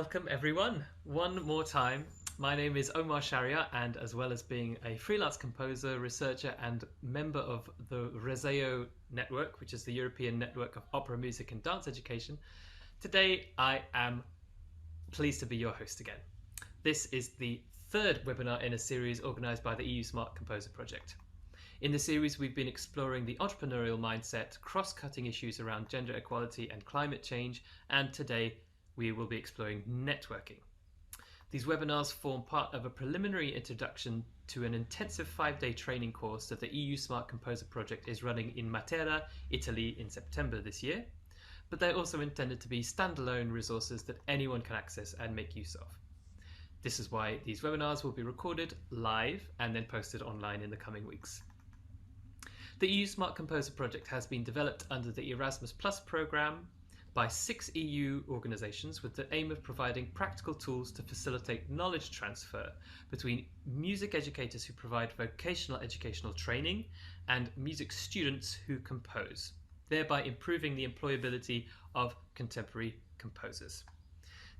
Welcome everyone, one more time. My name is Omar Sharia, and as well as being a freelance composer, researcher and member of the RESEO network, which is the European Network of Opera Music and Dance Education, today I am pleased to be your host again. This is the third webinar in a series organised by the EU Smart Composer Project. In the series, we've been exploring the entrepreneurial mindset, cross-cutting issues around gender equality and climate change, and today we will be exploring networking. These webinars form part of a preliminary introduction to an intensive 5-day training course that the EU Smart Composer Project is running in Matera, Italy in September this year, but they're also intended to be standalone resources that anyone can access and make use of. This is why these webinars will be recorded live and then posted online in the coming weeks. The EU Smart Composer Project has been developed under the Erasmus Plus programme by 6 EU organisations with the aim of providing practical tools to facilitate knowledge transfer between music educators who provide vocational educational training and music students who compose, thereby improving the employability of contemporary composers.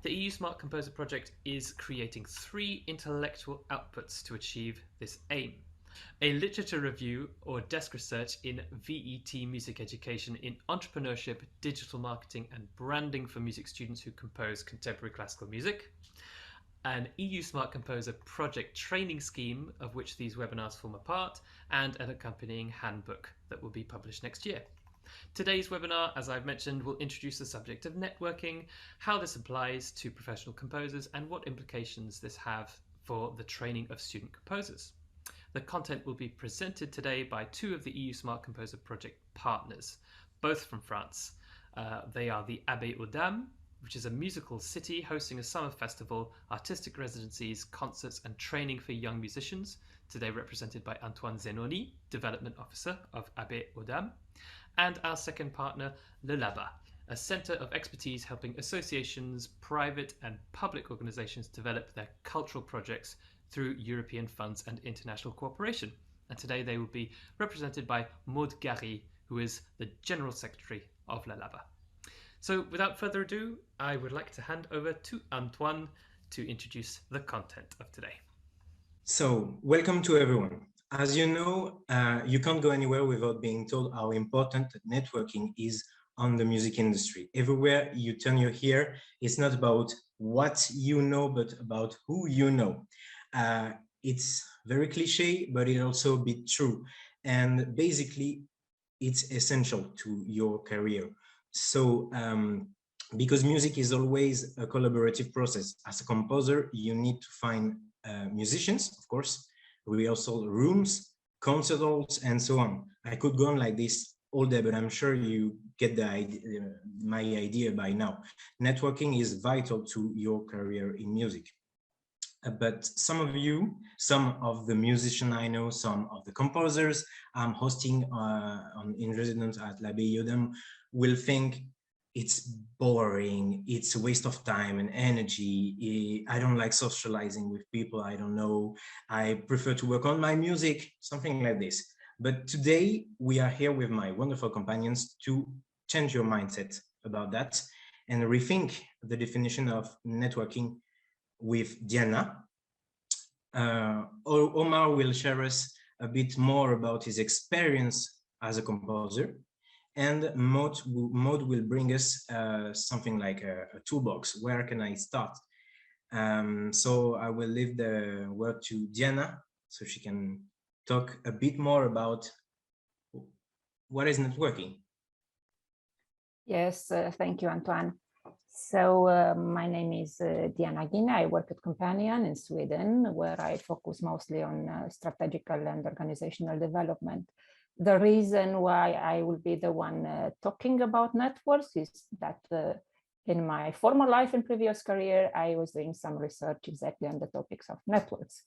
The EU Smart Composer Project is creating 3 intellectual outputs to achieve this aim. A literature review or desk research in VET Music Education in Entrepreneurship, Digital Marketing and Branding for music students who compose contemporary classical music. An EU Smart Composer Project training scheme, of which these webinars form a part, and an accompanying handbook that will be published next year. Today's webinar, as I've mentioned, will introduce the subject of networking, how this applies to professional composers, and what implications this have for the training of student composers. The content will be presented today by 2 of the EU Smart Composer Project partners, both from France. They are the Abbé aux Dames, which is a musical city hosting a summer festival, artistic residencies, concerts and training for young musicians, today represented by Antoine Zenoni, Development Officer of Abbé aux Dames, and our second partner, LABA, a centre of expertise helping associations, private and public organisations develop their cultural projects through European funds and international cooperation. And today they will be represented by Maud Gary, who is the General Secretary of LABA. So without further ado, I would like to hand over to Antoine to introduce the content of today. So welcome to everyone. As you know, you can't go anywhere without being told how important networking is on the music industry. Everywhere you turn your ear, it's not about what you know, but about who you know. It's very cliche, but it's also a bit true. And basically, it's essential to your career. So, because music is always a collaborative process. As a composer, you need to find musicians, of course, rehearsal rooms, concert halls, and so on. I could go on like this all day, but I'm sure you get the idea, my idea by now. Networking is vital to your career in music. But some of the musicians I know, some of the composers I'm hosting in residence at LABA will think it's boring, it's a waste of time and energy. I don't like socializing with people I don't know. I prefer to work on my music, something like this. But today we are here with my wonderful companions to change your mindset about that and rethink the definition of networking with Diana. Omar will share us a bit more about his experience as a composer, and Maud will bring us something like a toolbox. Where can I start? So I will leave the word to Diana so she can talk a bit more about what is networking. Yes, thank you, Antoine. So my name is Diana Gina. I work at Companion in Sweden, where I focus mostly on strategical and organizational development. The reason why I will be the one talking about networks is that in my former life and previous career, I was doing some research exactly on the topics of networks.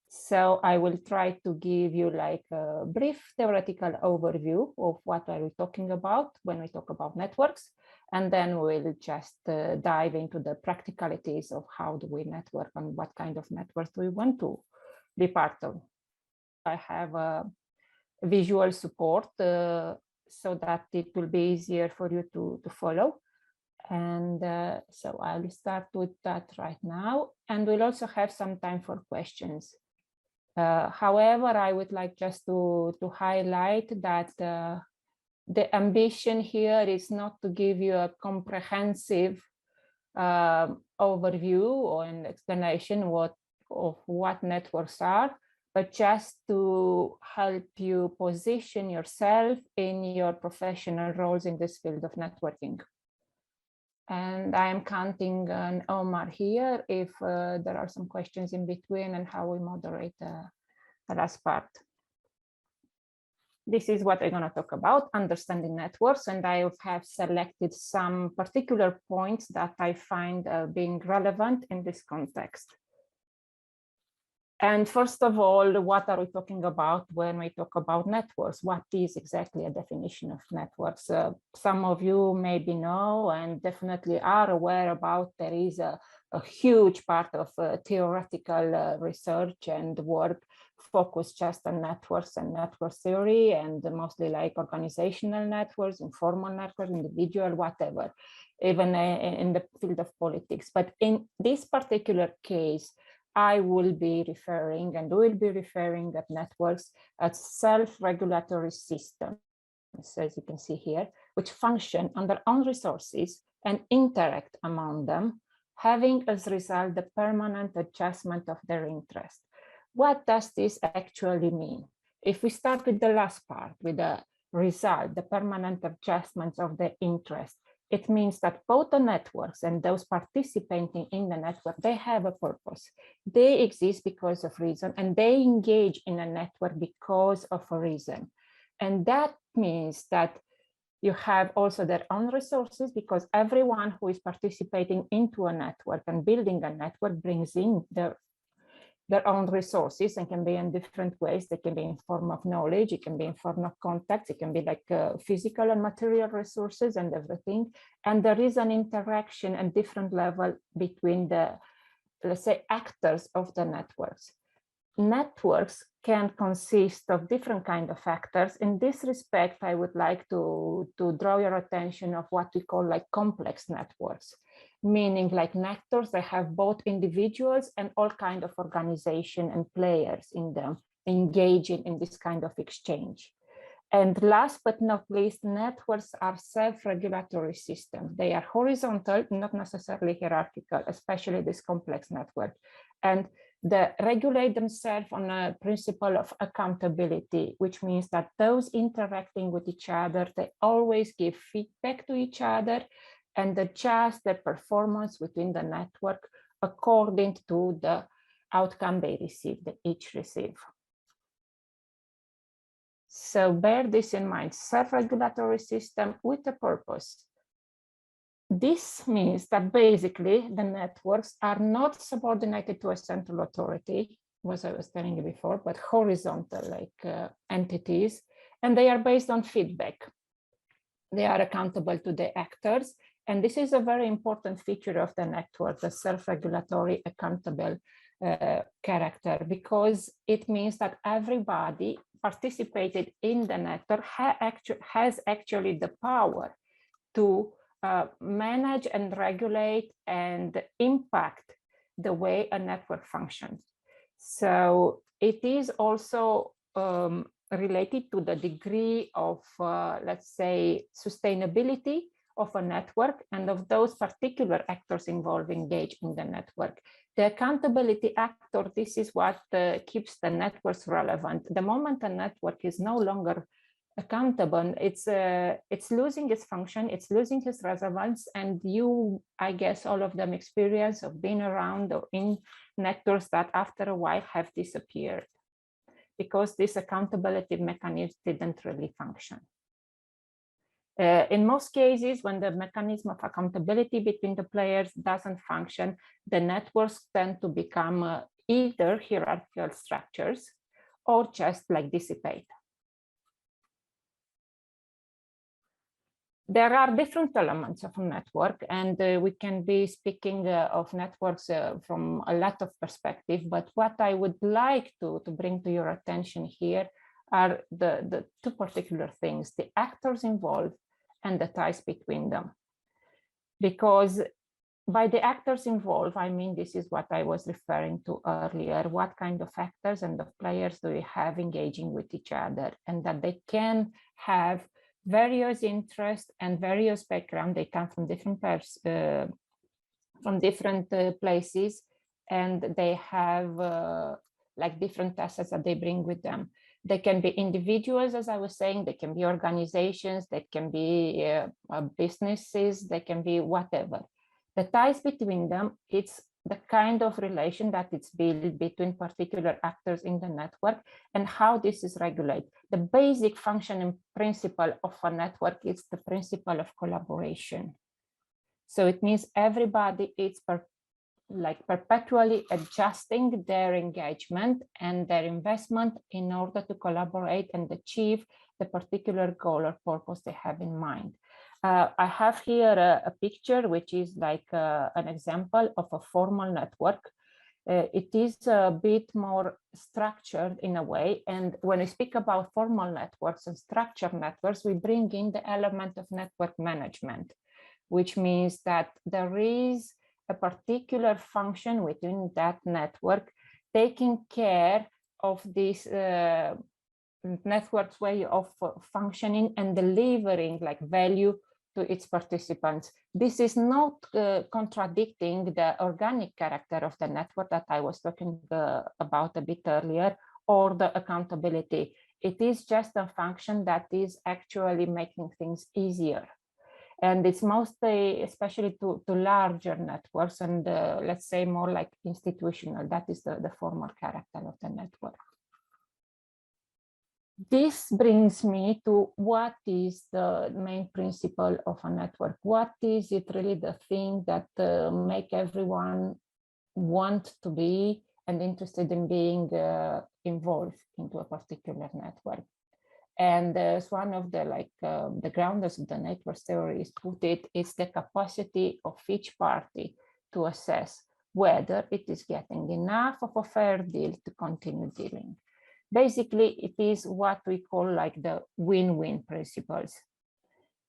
So I will try to give you like a brief theoretical overview of what are we talking about when we talk about networks. And then we'll just dive into the practicalities of how do we network and what kind of networks we want to be part of. I have a visual support so that it will be easier for you to follow. And so I'll start with that right now, and we'll also have some time for questions. However, I would like just to highlight that the ambition here is not to give you a comprehensive overview or an explanation of what networks are, but just to help you position yourself in your professional roles in this field of networking. And I am counting on Omar here if there are some questions in between and how we moderate the last part. This is what I'm going to talk about, understanding networks, and I have selected some particular points that I find being relevant in this context. And first of all, what are we talking about when we talk about networks? What is exactly a definition of networks? Some of you maybe know and definitely are aware about there is a huge part of theoretical research and work focused just on networks and network theory, and mostly like organizational networks, informal networks, individual, whatever, even in the field of politics. But in this particular case, I will be referring and will be referring at networks as self-regulatory systems, as you can see here, which function on their own resources and interact among them, having as a result the permanent adjustment of their interest. What does this actually mean? If we start with the last part, with the result, the permanent adjustments of the interest, it means that both the networks and those participating in the network, they have a purpose. They exist because of reason, and they engage in a network because of a reason. And that means that you have also their own resources, because everyone who is participating into a network and building a network brings in their own resources, and can be in different ways. They can be in form of knowledge, it can be in form of contacts, it can be like physical and material resources and everything. And there is an interaction at different level between the, let's say, actors of the networks. Networks can consist of different kinds of actors. In this respect, I would like to draw your attention of what we call like complex networks, meaning like networks that have both individuals and all kinds of organization and players in them engaging in this kind of exchange. And last but not least, networks are self-regulatory systems. They are horizontal, not necessarily hierarchical, especially this complex network. And they regulate themselves on a principle of accountability, which means that those interacting with each other, they always give feedback to each other and adjust their performance within the network according to the outcome they receive, they each receive. So bear this in mind, self-regulatory system with a purpose. This means that basically the networks are not subordinated to a central authority, as I was telling you before, but horizontal like entities, and they are based on feedback. They are accountable to the actors, and this is a very important feature of the network, the self-regulatory accountable character, because it means that everybody participated in the network has actually the power to manage and regulate and impact the way a network functions. So it is also related to the degree of, let's say, sustainability of a network and of those particular actors involved engaged in the network. The accountability actor, this is what keeps the networks relevant. The moment a network is no longer accountable, it's losing its function, it's losing its relevance, and you, I guess, all of them experience of being around or in networks that after a while have disappeared because this accountability mechanism didn't really function. In most cases, when the mechanism of accountability between the players doesn't function, the networks tend to become either hierarchical structures or just like dissipate. There are different elements of a network, and we can be speaking of networks from a lot of perspectives, but what I would like to bring to your attention here are the two particular things, the actors involved and the ties between them. because by the actors involved, I mean, this is what I was referring to earlier. What kind of actors and of players do we have engaging with each other, and that they can have various interests and various backgrounds. They come from different places, and they have like different assets that they bring with them. They can be individuals, as I was saying, they can be organizations, they can be businesses, they can be whatever. The ties between them, it's the kind of relation that it's built between particular actors in the network and how this is regulated. The basic functioning principle of a network is the principle of collaboration. So it means everybody is perpetually adjusting their engagement and their investment in order to collaborate and achieve the particular goal or purpose they have in mind. I have here a picture, which is like an example of a formal network. It is a bit more structured in a way. And when we speak about formal networks and structured networks, we bring in the element of network management, which means that there is a particular function within that network taking care of this network's way of functioning and delivering like value to its participants. This is not contradicting the organic character of the network that I was talking about a bit earlier, or the accountability. It is just a function that is actually making things easier. And it's mostly, especially to larger networks and let's say more like institutional, that is the formal character of the network. This brings me to what is the main principle of a network? What is it really the thing that make everyone want to be and interested in being involved into a particular network? And as one of the the grounders of the network theory is put it, it's the capacity of each party to assess whether it is getting enough of a fair deal to continue dealing. Basically, it is what we call like the win-win principles.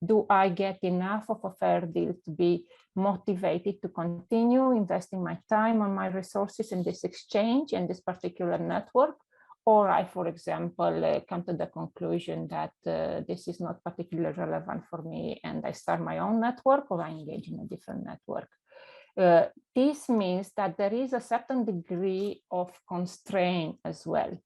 Do I get enough of a fair deal to be motivated to continue investing my time and my resources in this exchange and this particular network? Or I, for example, come to the conclusion that this is not particularly relevant for me and I start my own network, or I engage in a different network. This means that there is a certain degree of constraint as well,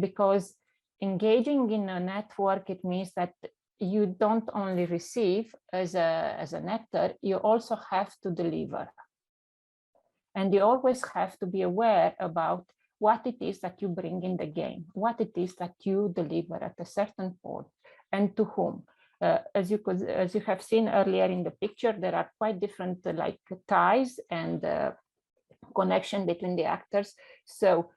because engaging in a network, it means that you don't only receive as an actor, you also have to deliver. And you always have to be aware about what it is that you bring in the game, what it is that you deliver at a certain point, and to whom. As you have seen earlier in the picture, there are quite different like ties and connection between the actors. So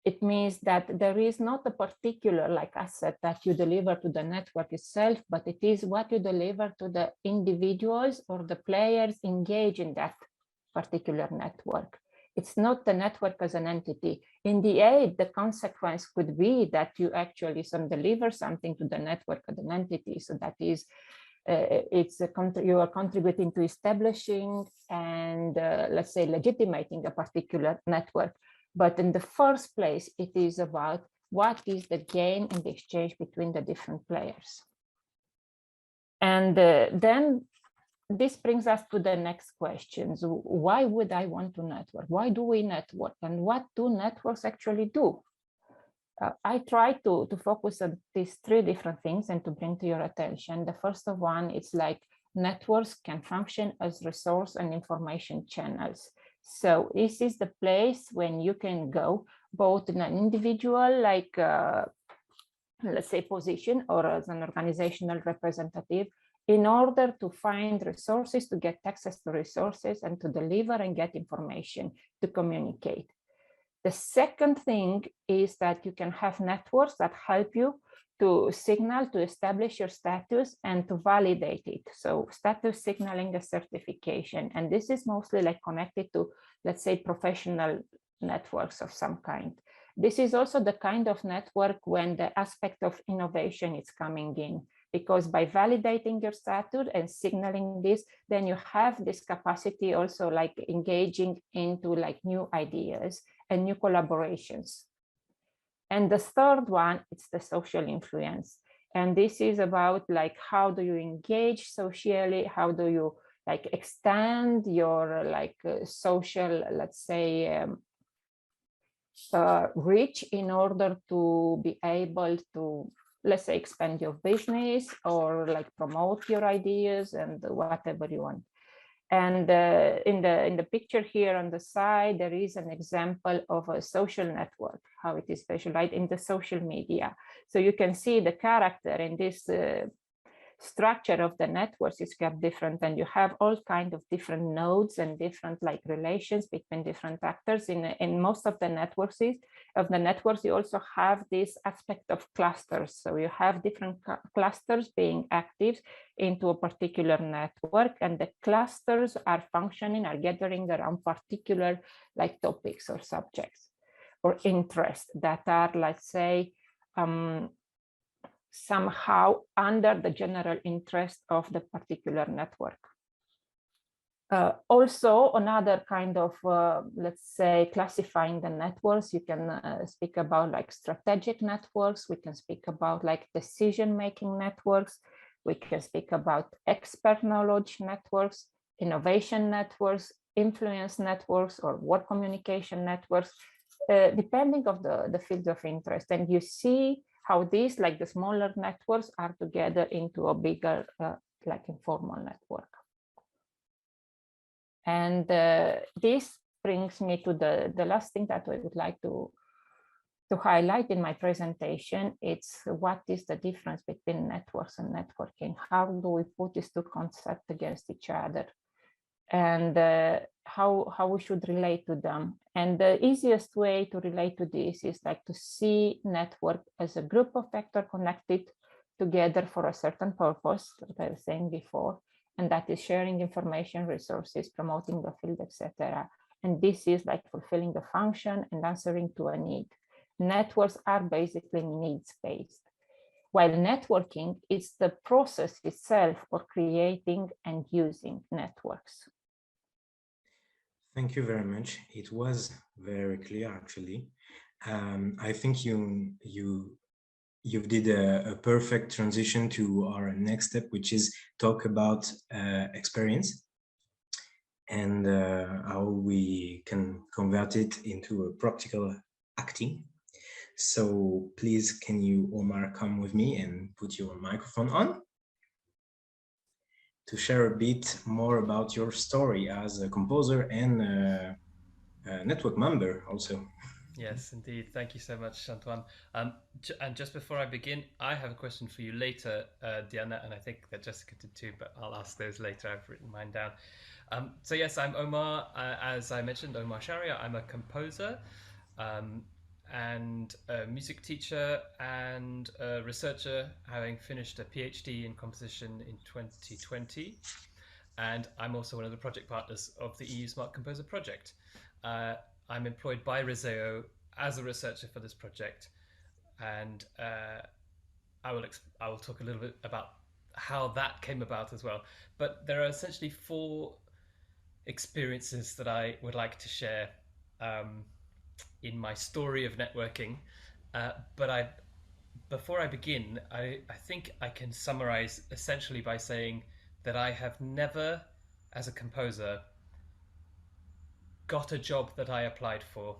it means that there is not a particular like asset that you deliver to the network itself, but it is what you deliver to the individuals or the players engaged in that particular network. It's not the network as an entity. In the end, the consequence could be that you actually deliver something to the network as an entity. So that is, you are contributing to establishing and let's say legitimating a particular network. But in the first place, it is about what is the gain in the exchange between the different players. And then this brings us to the next questions. Why would I want to network? Why do we network? And what do networks actually do? I try to focus on these three different things and to bring to your attention. The first of one is like networks can function as resource and information channels. So this is the place when you can go both in an individual, like let's say position, or as an organizational representative, in order to find resources, to get access to resources, and to deliver and get information, to communicate. The second thing is that you can have networks that help you to signal, to establish your status and to validate it. So status signaling a certification. And this is mostly like connected to, let's say, professional networks of some kind. This is also the kind of network when the aspect of innovation is coming in, because by validating your status and signaling this, then you have this capacity also like engaging into like new ideas and new collaborations. And the third one, it's the social influence. And this is about like, how do you engage socially? How do you like extend your like social, let's say, reach in order to be able to, let's say, expand your business or like promote your ideas and whatever you want. And in the picture here on the side, there is an example of a social network, how it is specialized in the social media. So you can see the character in this structure of the networks is kept different, and you have all kinds of different nodes and different like relations between different actors. In most of the networks, you also have this aspect of clusters. So you have different clusters being active into a particular network, and the clusters are functioning, are gathering around particular like topics or subjects or interests that are, let's say, somehow under the general interest of the particular network. Also, another kind of, let's say, classifying the networks, you can speak about like strategic networks, we can speak about like decision-making networks, we can speak about expert knowledge networks, innovation networks, influence networks, or work communication networks, depending of the field of interest. And you see how these, like the smaller networks, are together into a bigger, like informal network. And this brings me to the last thing that I would like to highlight in my presentation. It's what is the difference between networks and networking? How do we put these two concepts against each other? And how we should relate to them. And the easiest way to relate to this is like to see network as a group of actors connected together for a certain purpose, that I was saying before, and that is sharing information, resources, promoting the field, etc. And this is like fulfilling the function and answering to a need. Networks are basically needs-based, while networking is the process itself for creating and using networks. Thank you very much. It was very clear, actually. I think you did a perfect transition to our next step, which is talk about experience and how we can convert it into a practical acting. So please, can you, Omar, come with me and put your microphone on to share a bit more about your story as a composer and a network member also. Yes, indeed. Thank you so much, Antoine. And just before I begin, I have a question for you later, Diana, and I think that Jessica did too, but I'll ask those later. I've written mine down. So yes, I'm Omar. As I mentioned, Omar Sharia. I'm a composer and a music teacher and a researcher, having finished a PhD in composition in 2020. And I'm also one of the project partners of the EU Smart Composer project. I'm employed by Reseo as a researcher for this project, and I will talk a little bit about how that came about as well. But there are essentially 4 experiences that I would like to share in my story of networking. But before I begin, I think I can summarize essentially by saying that I have never, as a composer, got a job that I applied for.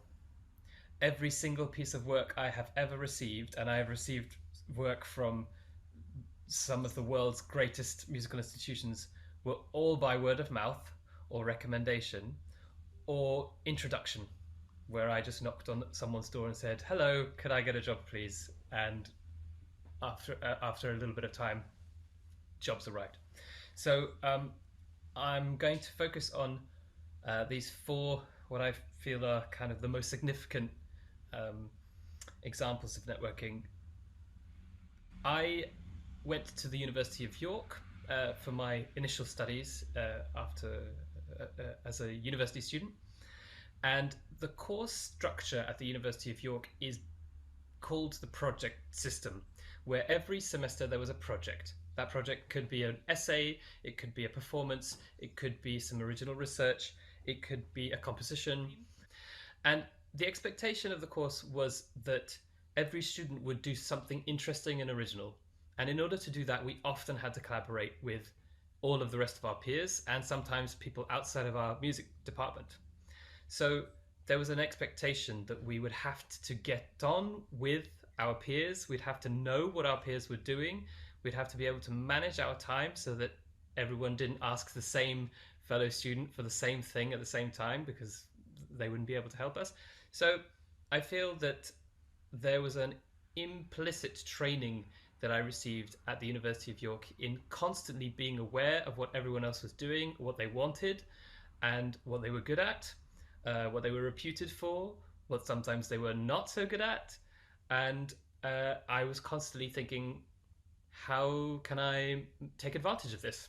Every single piece of work I have ever received, and I have received work from some of the world's greatest musical institutions, were all by word of mouth or recommendation or introduction, where I just knocked on someone's door and said, "Hello, could I get a job, please?" And after a little bit of time, jobs arrived. So I'm going to focus on these 4, what I feel are kind of the most significant examples of networking. I went to the University of York for my initial studies as a university student, and the course structure at the University of York is called the project system, where every semester there was a project. That project could be an essay, it could be a performance, it could be some original research, it could be a composition. And the expectation of the course was that every student would do something interesting and original. And in order to do that, we often had to collaborate with all of the rest of our peers and sometimes people outside of our music department. So there was an expectation that we would have to get on with our peers. We'd have to know what our peers were doing. We'd have to be able to manage our time so that everyone didn't ask the same fellow student for the same thing at the same time, because they wouldn't be able to help us. So I feel that there was an implicit training that I received at the University of York in constantly being aware of what everyone else was doing, what they wanted, and what they were good at, what they were reputed for, what sometimes they were not so good at. And I was constantly thinking, how can I take advantage of this?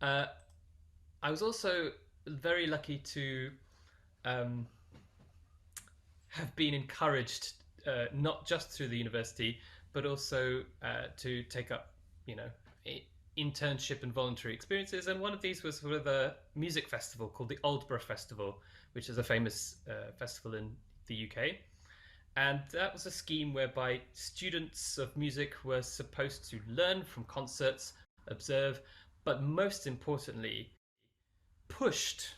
I was also very lucky to have been encouraged, not just through the university, but also to take up, internship and voluntary experiences. And one of these was with a music festival called the Aldborough Festival, which is a famous festival in the UK. And that was a scheme whereby students of music were supposed to learn from concerts, observe, but most importantly, pushed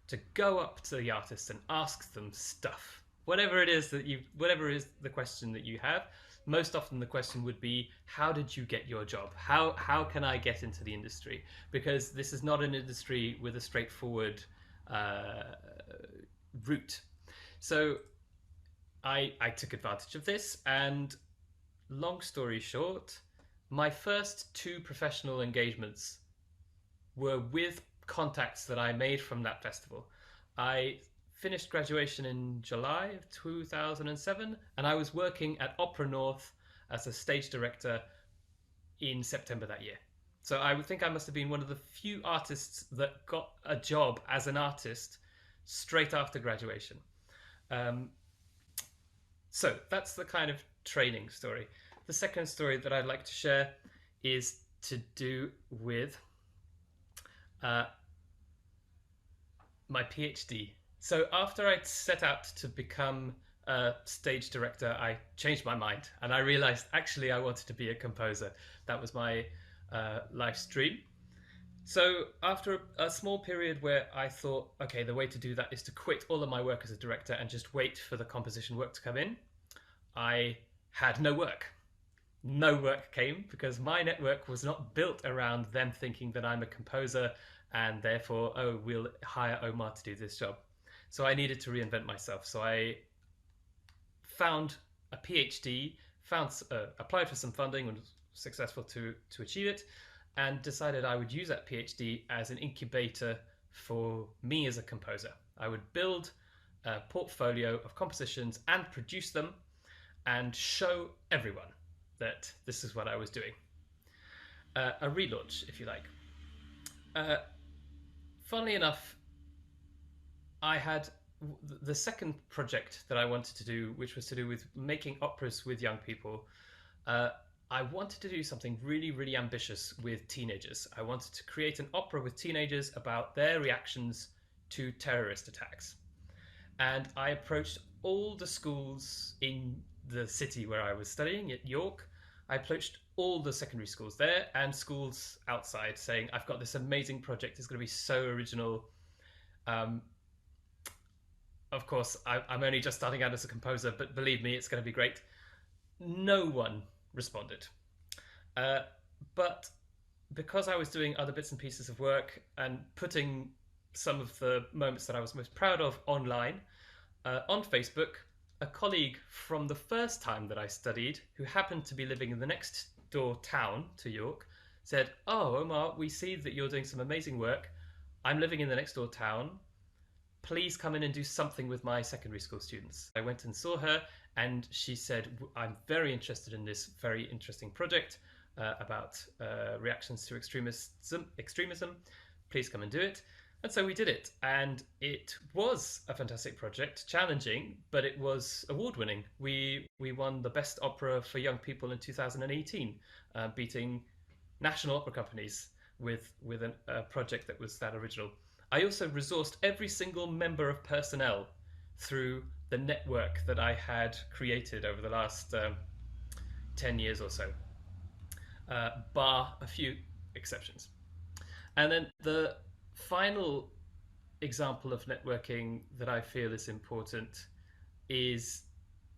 to go up to the artist and ask them stuff. Whatever is the question that you have, most often the question would be, how did you get your job? How can I get into the industry? Because this is not an industry with a straightforward route. So I took advantage of this, and long story short, my first 2 professional engagements were with contacts that I made from that festival. I finished graduation in July of 2007, and I was working at Opera North as a stage director in September that year. So I would think I must have been one of the few artists that got a job as an artist straight after graduation. So that's the kind of training story. The second story that I'd like to share is to do with my PhD. So after I'd set out to become a stage director, I changed my mind and I realized actually I wanted to be a composer. That was my life's dream. So after a small period where I thought, okay, the way to do that is to quit all of my work as a director and just wait for the composition work to come in, I had no work. No work came because my network was not built around them thinking that I'm a composer and therefore, oh, we'll hire Omar to do this job. So I needed to reinvent myself. So I found a PhD, applied for some funding and was successful to achieve it, and decided I would use that PhD as an incubator for me as a composer. I would build a portfolio of compositions and produce them and show everyone that this is what I was doing. A relaunch, if you like. Funnily enough, I had the second project that I wanted to do, which was to do with making operas with young people. I wanted to do something really, really ambitious with teenagers. I wanted to create an opera with teenagers about their reactions to terrorist attacks. And I approached all the schools in the city where I was studying at York. I approached all the secondary schools there and schools outside saying, I've got this amazing project. It's going to be so original. Of course, I'm only just starting out as a composer, but believe me, it's going to be great. No one responded. But because I was doing other bits and pieces of work and putting some of the moments that I was most proud of online, on Facebook, a colleague from the first time that I studied, who happened to be living in the next door town to York, said, oh, Omar, we see that you're doing some amazing work. I'm living in the next door town. Please come in and do something with my secondary school students. I went and saw her and she said, I'm very interested in this very interesting project about reactions to extremism. Please come and do it. And so we did it, and it was a fantastic project, challenging, but it was award-winning. We won the best opera for young people in 2018, beating national opera companies with a project that was that original. I also resourced every single member of personnel through the network that I had created over the last 10 years or so, bar a few exceptions. And then the final example of networking that I feel is important is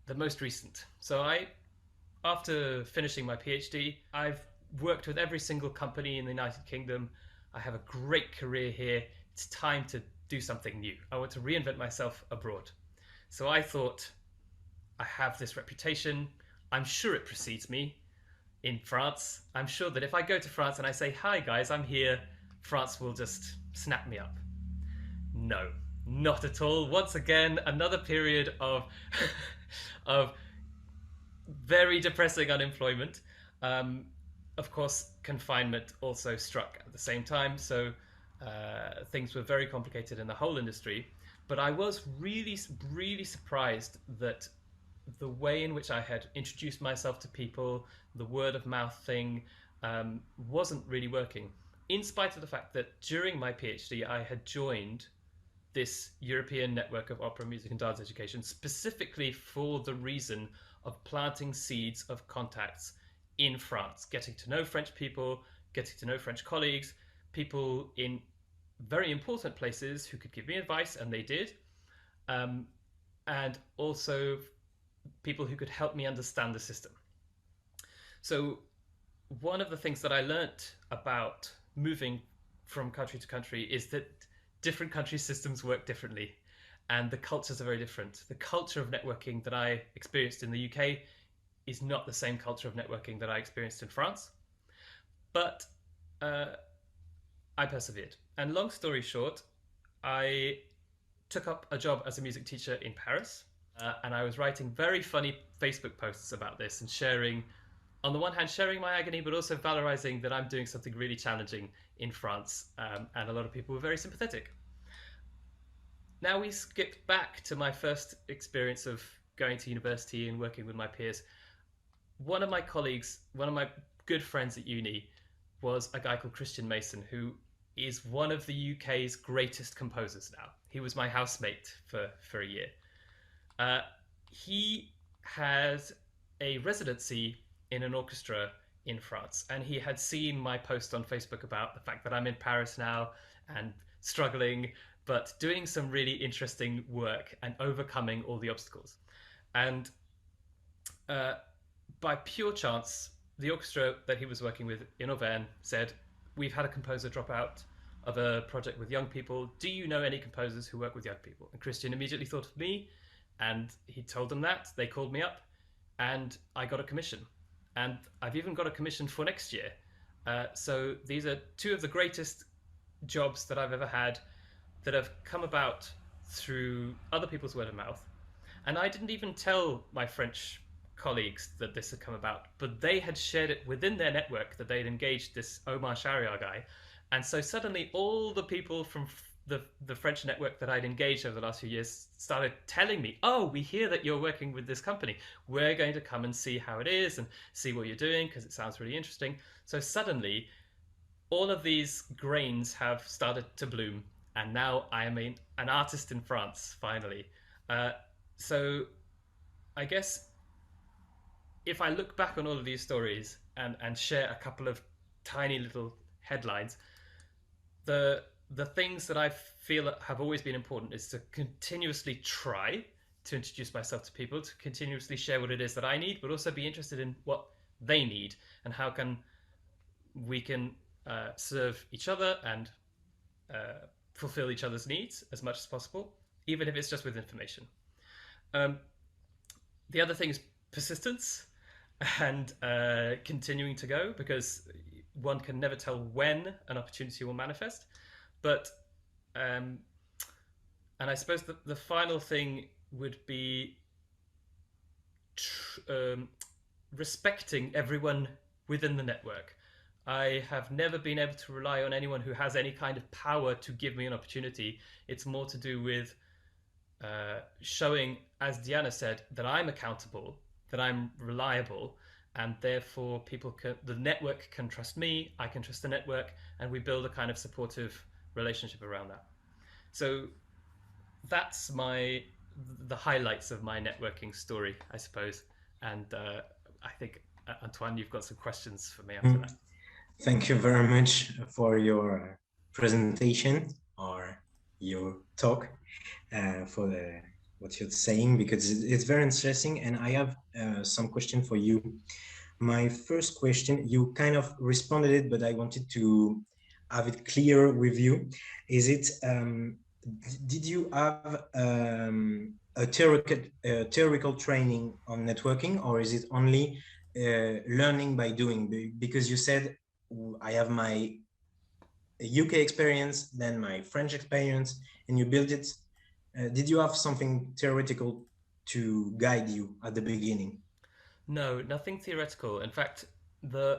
the most recent. So after finishing my PhD, I've worked with every single company in the United Kingdom. I have a great career here. It's time to do something new. I want to reinvent myself abroad. So I thought, I have this reputation. I'm sure it precedes me in France. I'm sure that if I go to France and I say, hi guys, I'm here, France will just snap me up. No, not at all. Once again, another period of of very depressing unemployment. Of course, confinement also struck at the same time, so things were very complicated in the whole industry. But I was really, really surprised that the way in which I had introduced myself to people, the word of mouth thing, wasn't really working. In spite of the fact that during my PhD, I had joined this European network of opera, music, and dance education specifically for the reason of planting seeds of contacts in France, getting to know French people, getting to know French colleagues, people in very important places who could give me advice, and they did, and also people who could help me understand the system. So one of the things that I learnt about moving from country to country is that different country systems work differently, and the cultures are very different. The culture of networking that I experienced in the UK is not the same culture of networking that I experienced in France, but I persevered. And long story short, I took up a job as a music teacher in Paris, and I was writing very funny Facebook posts about this and sharing, on the one hand, sharing my agony, but also valorizing that I'm doing something really challenging in France, and a lot of people were very sympathetic. Now we skipped back to my first experience of going to university and working with my peers. One of my colleagues, one of my good friends at uni, was a guy called Christian Mason, who is one of the UK's greatest composers now. He was my housemate for a year. He had a residency in an orchestra in France, and he had seen my post on Facebook about the fact that I'm in Paris now and struggling, but doing some really interesting work and overcoming all the obstacles. And by pure chance, the orchestra that he was working with in Auvergne said, we've had a composer drop out of a project with young people. Do you know any composers who work with young people? And Christian immediately thought of me, and he told them that. They called me up, and I got a commission. And I've even got a commission for next year. So these are two of the greatest jobs that I've ever had that have come about through other people's word of mouth. And I didn't even tell my French colleagues that this had come about, but they had shared it within their network that they'd engaged this Omar Shariar guy. And so suddenly all the people from the French network that I'd engaged over the last few years started telling me, oh, we hear that you're working with this company. We're going to come and see how it is and see what you're doing because it sounds really interesting. So suddenly all of these grains have started to bloom, and now I am an artist in France, finally. So I guess if I look back on all of these stories and share a couple of tiny little headlines, the things that I feel have always been important is to continuously try to introduce myself to people, to continuously share what it is that I need, but also be interested in what they need and how we can serve each other and fulfill each other's needs as much as possible, even if it's just with information. The other thing is persistence and continuing to go, because one can never tell when an opportunity will manifest. But and I suppose the final thing would be respecting everyone within the network. I have never been able to rely on anyone who has any kind of power to give me an opportunity. It's more to do with showing, as Diana said, that I'm accountable, that I'm reliable, and therefore the network can trust me, I can trust the network, and we build a kind of supportive relationship around that. So that's the highlights of my networking story, I suppose. And I think Antoine, you've got some questions for me after that. Thank you very much for your presentation or your talk, for what you're saying, because it's very interesting. And I have some question for you. My first question, you kind of responded it, but I wanted to have it clear with you. Is it, did you have a theoretical training on networking, or is it only learning by doing? Because you said, I have my UK experience, then my French experience, and you build it. Did you have something theoretical to guide you at the beginning? No, nothing theoretical. In fact,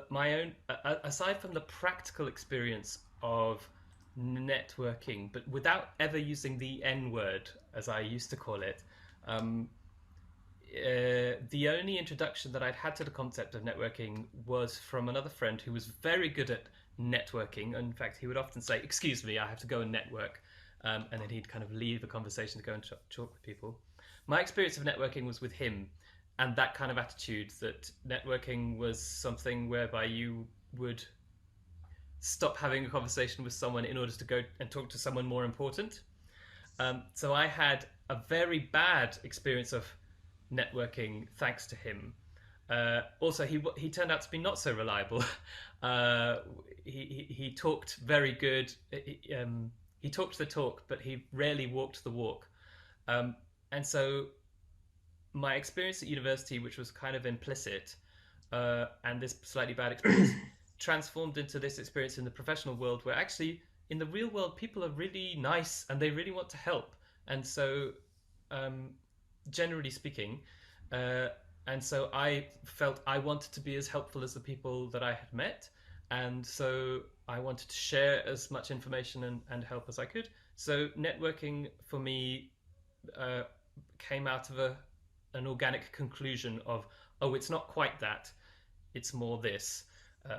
my own aside from the practical experience of networking, but without ever using the N word, as I used to call it, the only introduction that I'd had to the concept of networking was from another friend who was very good at networking. In fact, he would often say, "Excuse me, I have to go and network," and then he'd kind of leave the conversation to go and talk with people. My experience of networking was with him, and that kind of attitude that networking was something whereby you would stop having a conversation with someone in order to go and talk to someone more important. So I had a very bad experience of networking thanks to him. Also, he turned out to be not so reliable. He talked very good. He talked the talk, but he rarely walked the walk. And so my experience at university, which was kind of implicit, and this slightly bad experience, transformed into this experience in the professional world, where actually in the real world people are really nice and they really want to help. And so generally speaking, and so I felt I wanted to be as helpful as the people that I had met, and so I wanted to share as much information and help as I could. So networking for me came out of an organic conclusion of, oh, it's not quite that, it's more this.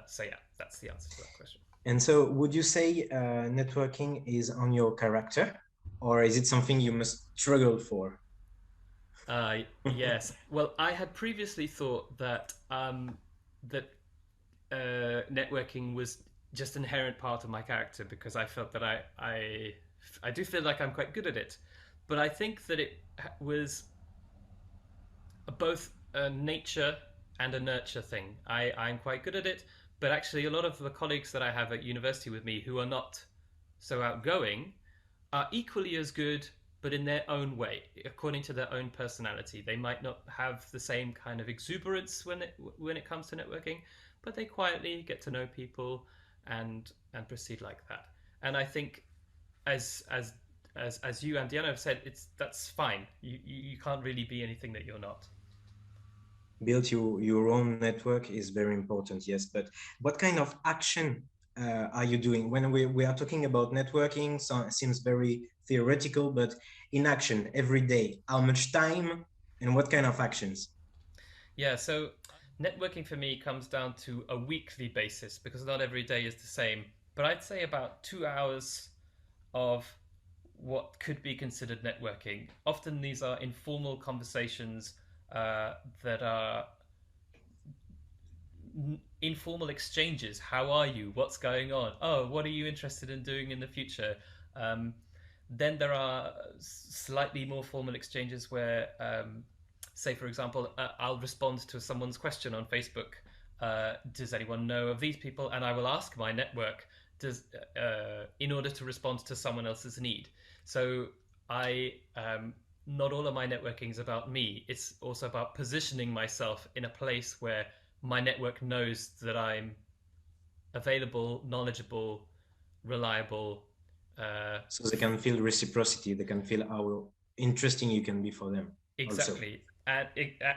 So yeah, that's the answer to that question. And so would you say networking is on your character, or is it something you must struggle for? Yes. Well, I had previously thought that networking was just an inherent part of my character, because I felt that I do feel like I'm quite good at it, but I think that it was both a nature and a nurture thing. I'm quite good at it, but actually a lot of the colleagues that I have at university with me who are not so outgoing are equally as good, but in their own way, according to their own personality. They might not have the same kind of exuberance when it comes to networking, but they quietly get to know people and proceed like that. And I think, as you and Diana have said, that's fine. You can't really be anything that you're not. Build your own network is very important, yes. But what kind of action are you doing when we are talking about networking? So it seems very theoretical, but in action every day, how much time and what kind of actions? Yeah, so networking for me comes down to a weekly basis, because not every day is the same. But I'd say about 2 hours of what could be considered networking. Often these are informal conversations that are informal exchanges. How are you? What's going on? Oh, what are you interested in doing in the future? Then there are slightly more formal exchanges where, say, for example, I'll respond to someone's question on Facebook. Does anyone know of these people? And I will ask my network in order to respond to someone else's need. So not all of my networking is about me. It's also about positioning myself in a place where my network knows that I'm available, knowledgeable, reliable. So they can feel reciprocity. They can feel how interesting you can be for them. Exactly. Also.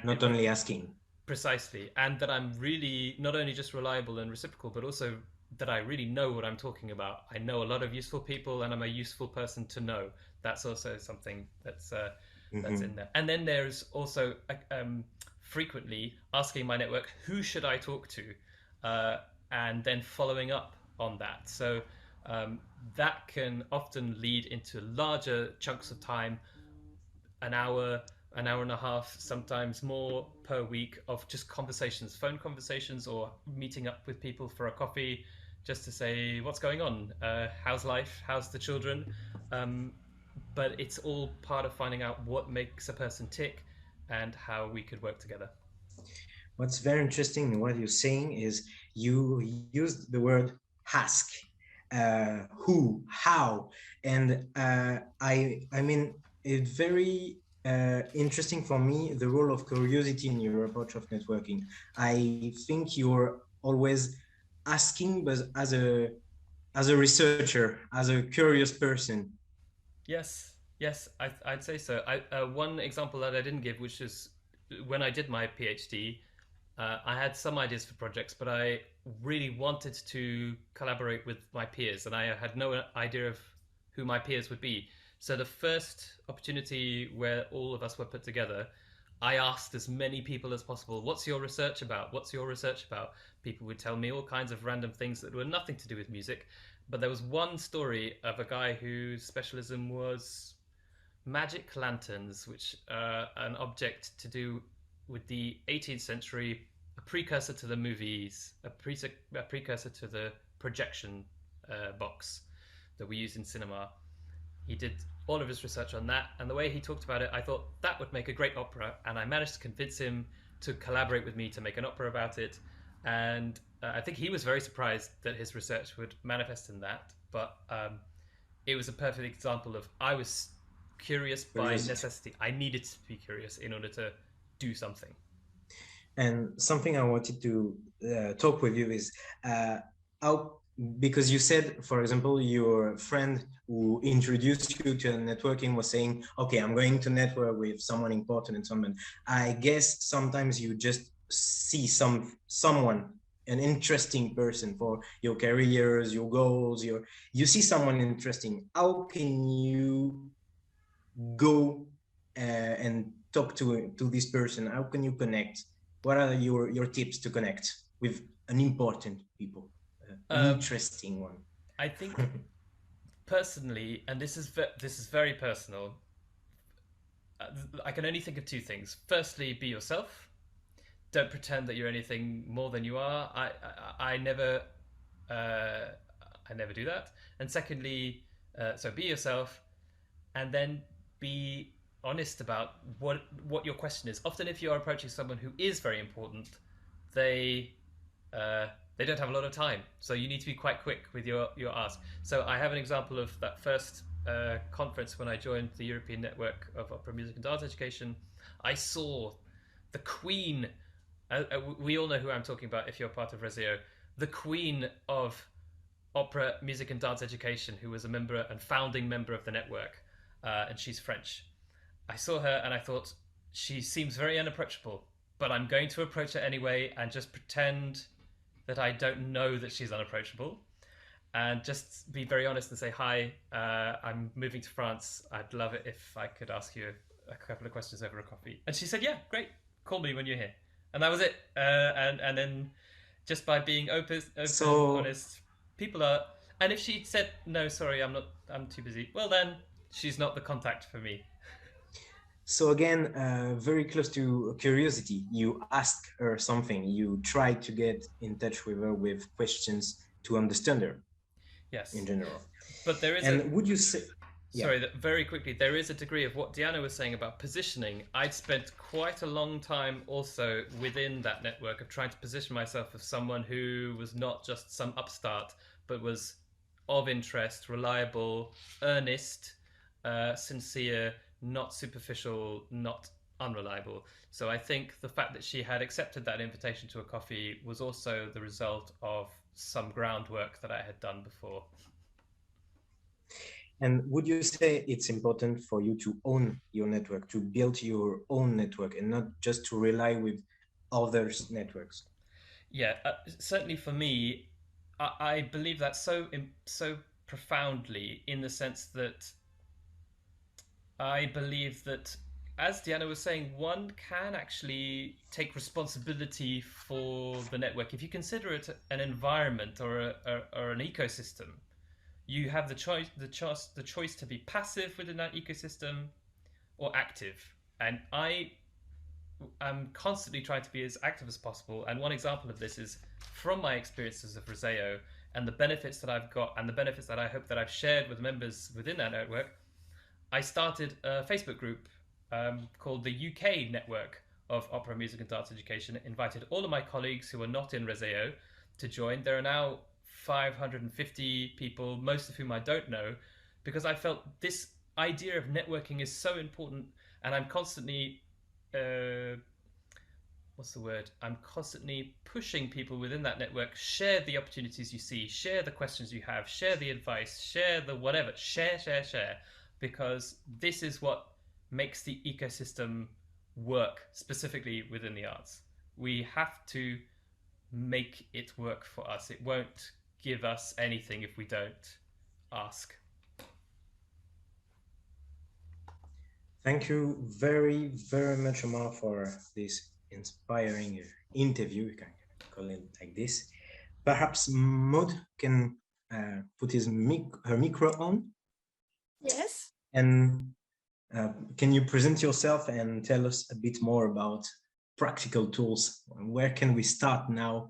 Not only asking. Precisely, and that I'm really not only just reliable and reciprocal, but also that I really know what I'm talking about. I know a lot of useful people, and I'm a useful person to know. That's also something that's in there. And then there's also frequently asking my network, who should I talk to, and then following up on that. So that can often lead into larger chunks of time, an hour, an hour and a half, sometimes more per week of just conversations, phone conversations, or meeting up with people for a coffee just to say, what's going on? How's life? How's the children? But it's all part of finding out what makes a person tick and how we could work together. What's very interesting in what you're saying is you used the word ask, who, how, and I mean it's very interesting for me the role of curiosity in your approach of networking. I think you're always asking, but as a researcher, as a curious person. Yes, I'd say so. One example that I didn't give, which is when I did my PhD, I had some ideas for projects, but I really wanted to collaborate with my peers, and I had no idea of who my peers would be. So the first opportunity where all of us were put together, I asked as many people as possible, what's your research about? What's your research about? People would tell me all kinds of random things that were nothing to do with music. But there was one story of a guy whose specialism was magic lanterns, which are an object to do with the 18th century, a precursor to the movies, a precursor to the projection box that we use in cinema. He did all of his research on that, and the way he talked about it, I thought that would make a great opera, and I managed to convince him to collaborate with me to make an opera about it. And I think he was very surprised that his research would manifest in that, but it was a perfect example of I was curious by necessity. I needed to be curious in order to do something. And something I wanted to talk with you is how, because you said, for example, your friend who introduced you to networking was saying, okay, I'm going to network with someone important and someone. I guess sometimes you just see someone, an interesting person for your careers, your goals, you see someone interesting. How can you go and talk to this person? How can you connect? What are your tips to connect with an important people, an interesting one? I think personally, and this is very personal, I can only think of two things. Firstly, be yourself. Don't pretend that you're anything more than you are. I never do that. And secondly, so be yourself, and then be honest about what your question is. Often, if you're approaching someone who is very important, they don't have a lot of time, so you need to be quite quick with your ask. So I have an example of that first conference when I joined the European Network of Opera Music and Dance Education. I saw the queen. We all know who I'm talking about if you're part of Reseo. The queen of opera, music and dance education, who was a member and founding member of the network, and she's French. I saw her and I thought, she seems very unapproachable, but I'm going to approach her anyway and just pretend that I don't know that she's unapproachable, and just be very honest and say, hi, I'm moving to France. I'd love it if I could ask you a couple of questions over a coffee. And she said, yeah, great, call me when you're here. And that was it. And then just by being open, honest, people are. And if she said, no, sorry, I'm too busy, well then she's not the contact for me. So again, very close to curiosity. You ask her something. You try to get in touch with her with questions to understand her. Yes. In general. But there is. And would you say? Sorry, very quickly, there is a degree of what Diana was saying about positioning. I'd spent quite a long time also within that network of trying to position myself as someone who was not just some upstart, but was of interest, reliable, earnest, sincere, not superficial, not unreliable. So I think the fact that she had accepted that invitation to a coffee was also the result of some groundwork that I had done before. And would you say it's important for you to own your network, to build your own network, and not just to rely with others' networks? Yeah, certainly for me, I believe that so profoundly, in the sense that I believe that, as Diana was saying, one can actually take responsibility for the network. If you consider it an environment or an ecosystem, you have the choice to be passive within that ecosystem or active. And I am constantly trying to be as active as possible. And one example of this is from my experiences of Roseo and the benefits that I've got and the benefits that I hope that I've shared with members within that network. I started a Facebook group called the UK Network of Opera, Music and Dance Education. Invited all of my colleagues who are not in Roseo to join. There are now 550 people, most of whom I don't know, because I felt this idea of networking is so important, and I'm constantly I'm constantly pushing people within that network. Share the opportunities you see, share the questions you have, share the advice, share the whatever, share, because this is what makes the ecosystem work, specifically within the arts. We have to make it work for us. It won't give us anything if we don't ask. Thank you very, very much, Omar, for this inspiring interview. We can call it like this. Perhaps Maud can put her micro on. Yes. And can you present yourself and tell us a bit more about practical tools? Where can we start now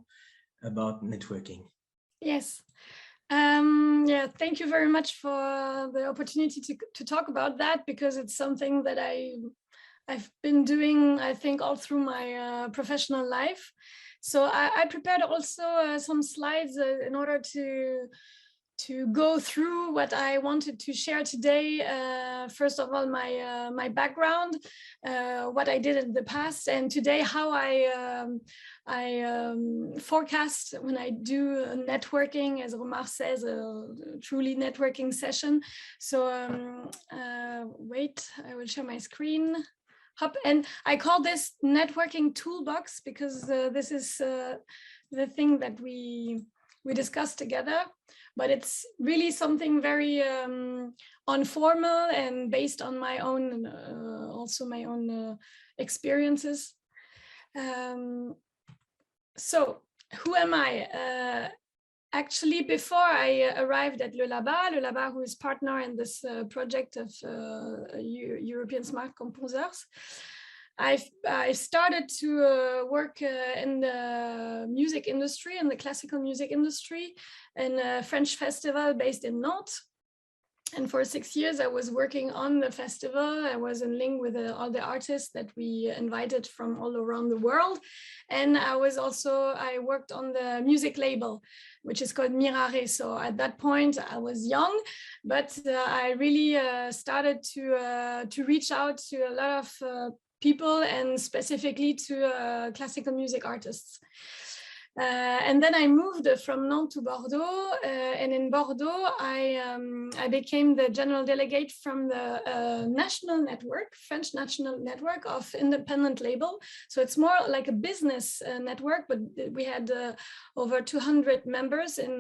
about networking? Yes. Yeah, thank you very much for the opportunity to talk about that, because it's something that I've been doing, I think, all through my professional life. So I prepared also some slides in order to go through what I wanted to share today. First of all, my background, what I did in the past, and today how I forecast when I do networking, as Omar says, a truly networking session. So wait, I will share my screen. And I call this networking toolbox because this is the thing that we discussed together. But it's really something very informal and based on my own, also my own experiences. So who am I? Actually, before I arrived at LABA, who is partner in this project of European Smart Composers, I started to work in the music industry, in the classical music industry, in a French festival based in Nantes. And for 6 years, I was working on the festival. I was in link with all the artists that we invited from all around the world. And I worked on the music label, which is called Mirare. So at that point, I was young, but I really started to reach out to a lot of people, and specifically to classical music artists. And then I moved from Nantes to Bordeaux, and in Bordeaux, I became the general delegate from the national network, French national network of independent label. So it's more like a business network, but we had over 200 members in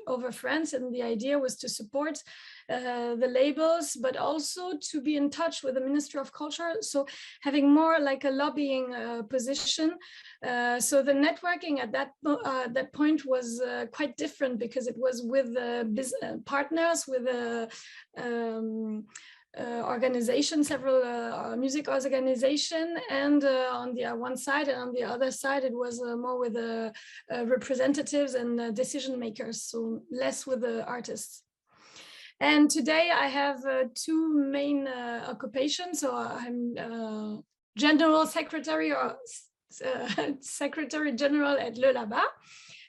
over France, and the idea was to support the labels, but also to be in touch with the Ministry of Culture. So having more like a lobbying position. So the networking at that point was quite different, because it was with partners, with organization, several music organization, and on the one side, and on the other side, it was more with representatives and decision makers, so less with the artists. And today I have two main occupations. So I'm General Secretary or Secretary General at LABA.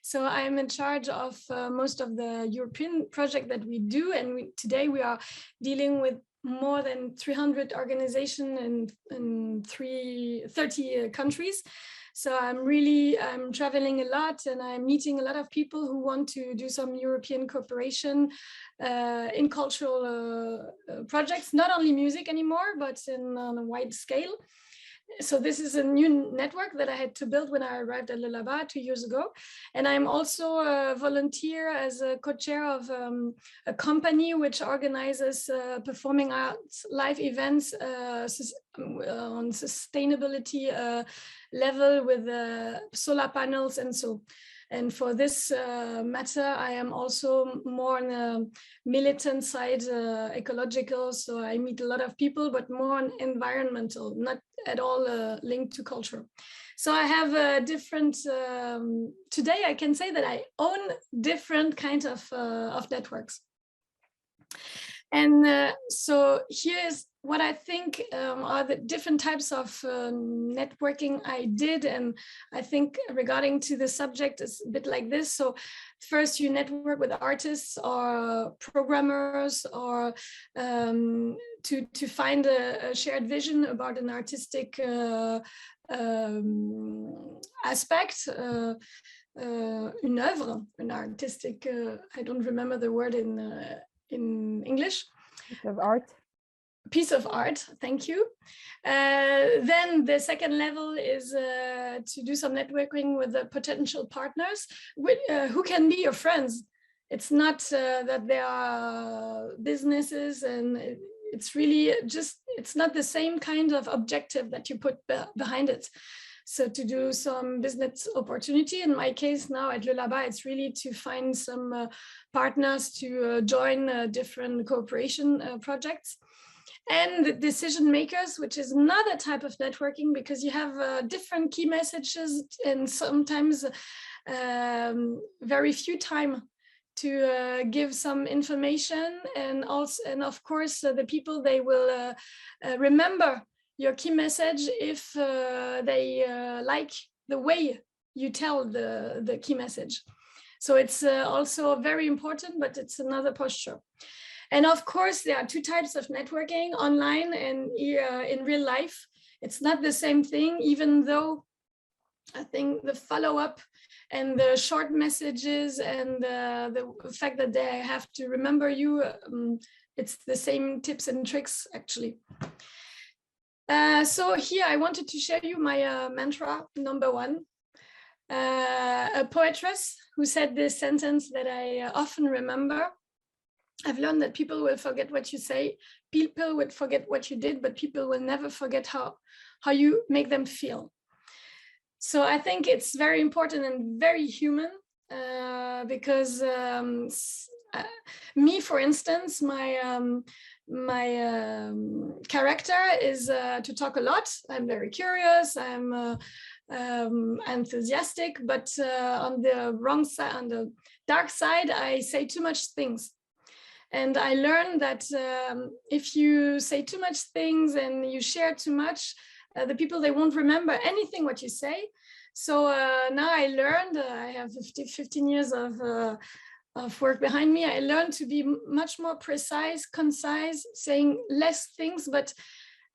So I'm in charge of most of the European project that we do. And today we are dealing with more than 300 organizations in 30 countries. So I'm traveling a lot, and I'm meeting a lot of people who want to do some European cooperation in cultural projects, not only music anymore, but on a wide scale. So this is a new network that I had to build when I arrived at LABA 2 years ago. And I'm also a volunteer as a co-chair of a company which organizes performing arts live events on sustainability level with solar panels and so. And for this matter, I am also more on a militant side, ecological. So I meet a lot of people, but more on environmental, not at all linked to culture. So I have different, today I can say that I own different kinds of networks. And so here's what I think are the different types of networking I did. And I think regarding to the subject is a bit like this. So first you network with artists or programmers or to find a shared vision about an artistic aspect. Une œuvre, an artistic, I don't remember the word in English. Piece of art. Piece of art, thank you. Then the second level is to do some networking with the potential partners who can be your friends. It's not that they are businesses, and it's really just, it's not the same kind of objective that you put behind it. So to do some business opportunity, in my case now at LABA, it's really to find some partners to join different cooperation projects. And the decision makers, which is another type of networking, because you have different key messages and sometimes very few time to give some information, and also, and of course, the people, they will remember your key message if they like the way you tell the key message. So it's also very important, but it's another posture. And of course, there are two types of networking, online and in real life. It's not the same thing, even though I think the follow-up and the short messages and the fact that they have to remember you, it's the same tips and tricks, actually. So here I wanted to share you my mantra number one. A poetress who said this sentence that I often remember. I've learned that people will forget what you say, people will forget what you did, but people will never forget how you make them feel. So I think it's very important and very human because me, for instance, my character is to talk a lot. I'm very curious, I'm enthusiastic, but on the wrong side, on the dark side, I say too much things. And I learned that if you say too much things and you share too much, the people, they won't remember anything what you say. So now I learned, I have 15 years of work behind me. I learned to be much more precise, concise, saying less things, but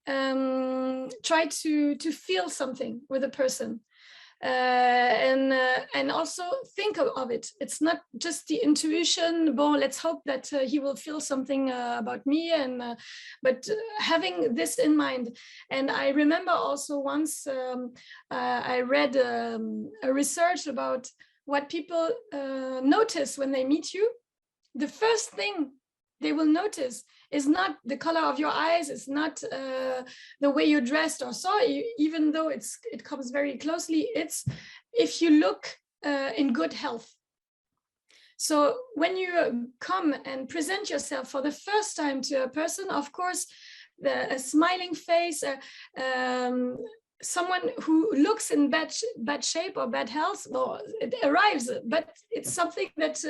try to feel something with a person. And also think of it. It's not just the intuition. Bon, let's hope that he will feel something about me, and but having this in mind. And I remember also once I read a research about what people notice when they meet you. The first thing they will notice is not the color of your eyes, it's not the way you're dressed or so, even though it comes very closely, it's if you look in good health. So when you come and present yourself for the first time to a person, of course, a smiling face, someone who looks in bad shape or bad health, well, it arrives, but it's something that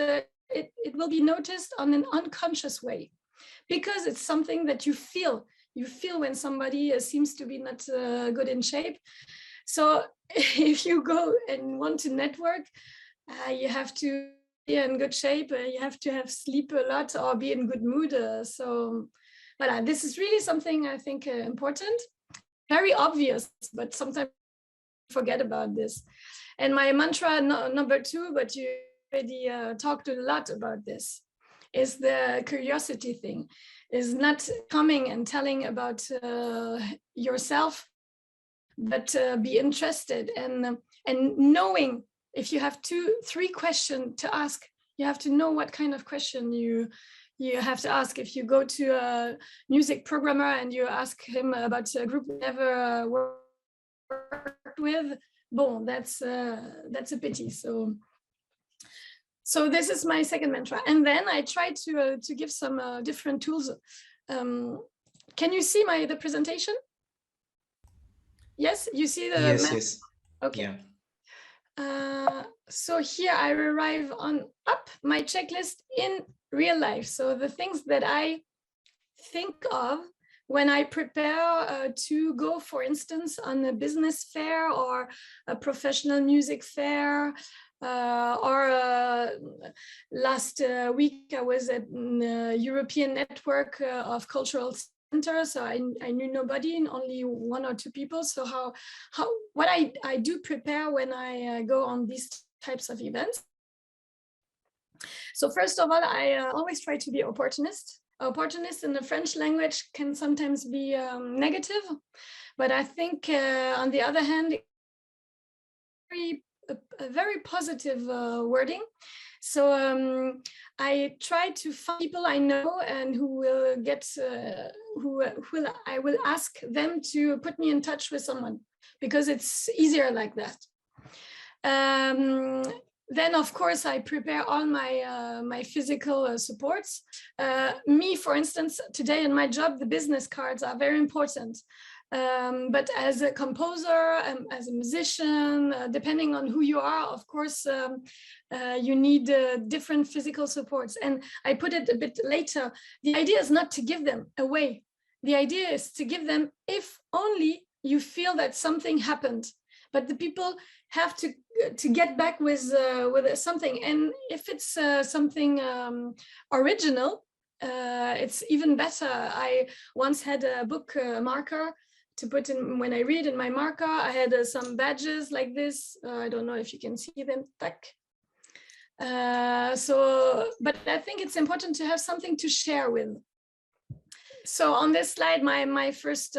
it will be noticed on an unconscious way, because it's something that you feel when somebody seems to be not good in shape. So if you go and want to network, you have to be in good shape, you have to have sleep a lot or be in good mood. So voilà, this is really something I think important, very obvious, but sometimes forget about this. And my mantra number two, but you already talked a lot about this, is the curiosity thing, is not coming and telling about yourself but be interested, and knowing if you have 2-3 questions to ask, you have to know what kind of question you have to ask. If you go to a music programmer and you ask him about a group you never worked with, bon, that's a pity. So this is my second mantra, and then I try to give some different tools. Can you see the presentation? Yes, you see the yes. Okay. Yeah. So here I arrive on my checklist in real life. So the things that I think of when I prepare to go, for instance, on a business fair or a professional music fair, or last week I was at the European network of cultural centers, so I knew nobody, and only 1 or 2 people. So what I do prepare when I go on these types of events. So first of all, I always try to be opportunist. Opportunist in the French language can sometimes be negative, but I think on the other hand, a very positive wording. So I try to find people I know and who will get, I will ask them to put me in touch with someone, because it's easier like that. Then, of course, I prepare all my physical supports. Me, for instance, today in my job, the business cards are very important. But as a composer, as a musician, depending on who you are, of course, you need different physical supports. And I put it a bit later. The idea is not to give them away. The idea is to give them if only you feel that something happened. But the people have to get back with something. And if it's something original, it's even better. I once had a book marker to put in when I read in my marker. I had some badges like this. I don't know if you can see them. But I think it's important to have something to share with. So on this slide, my first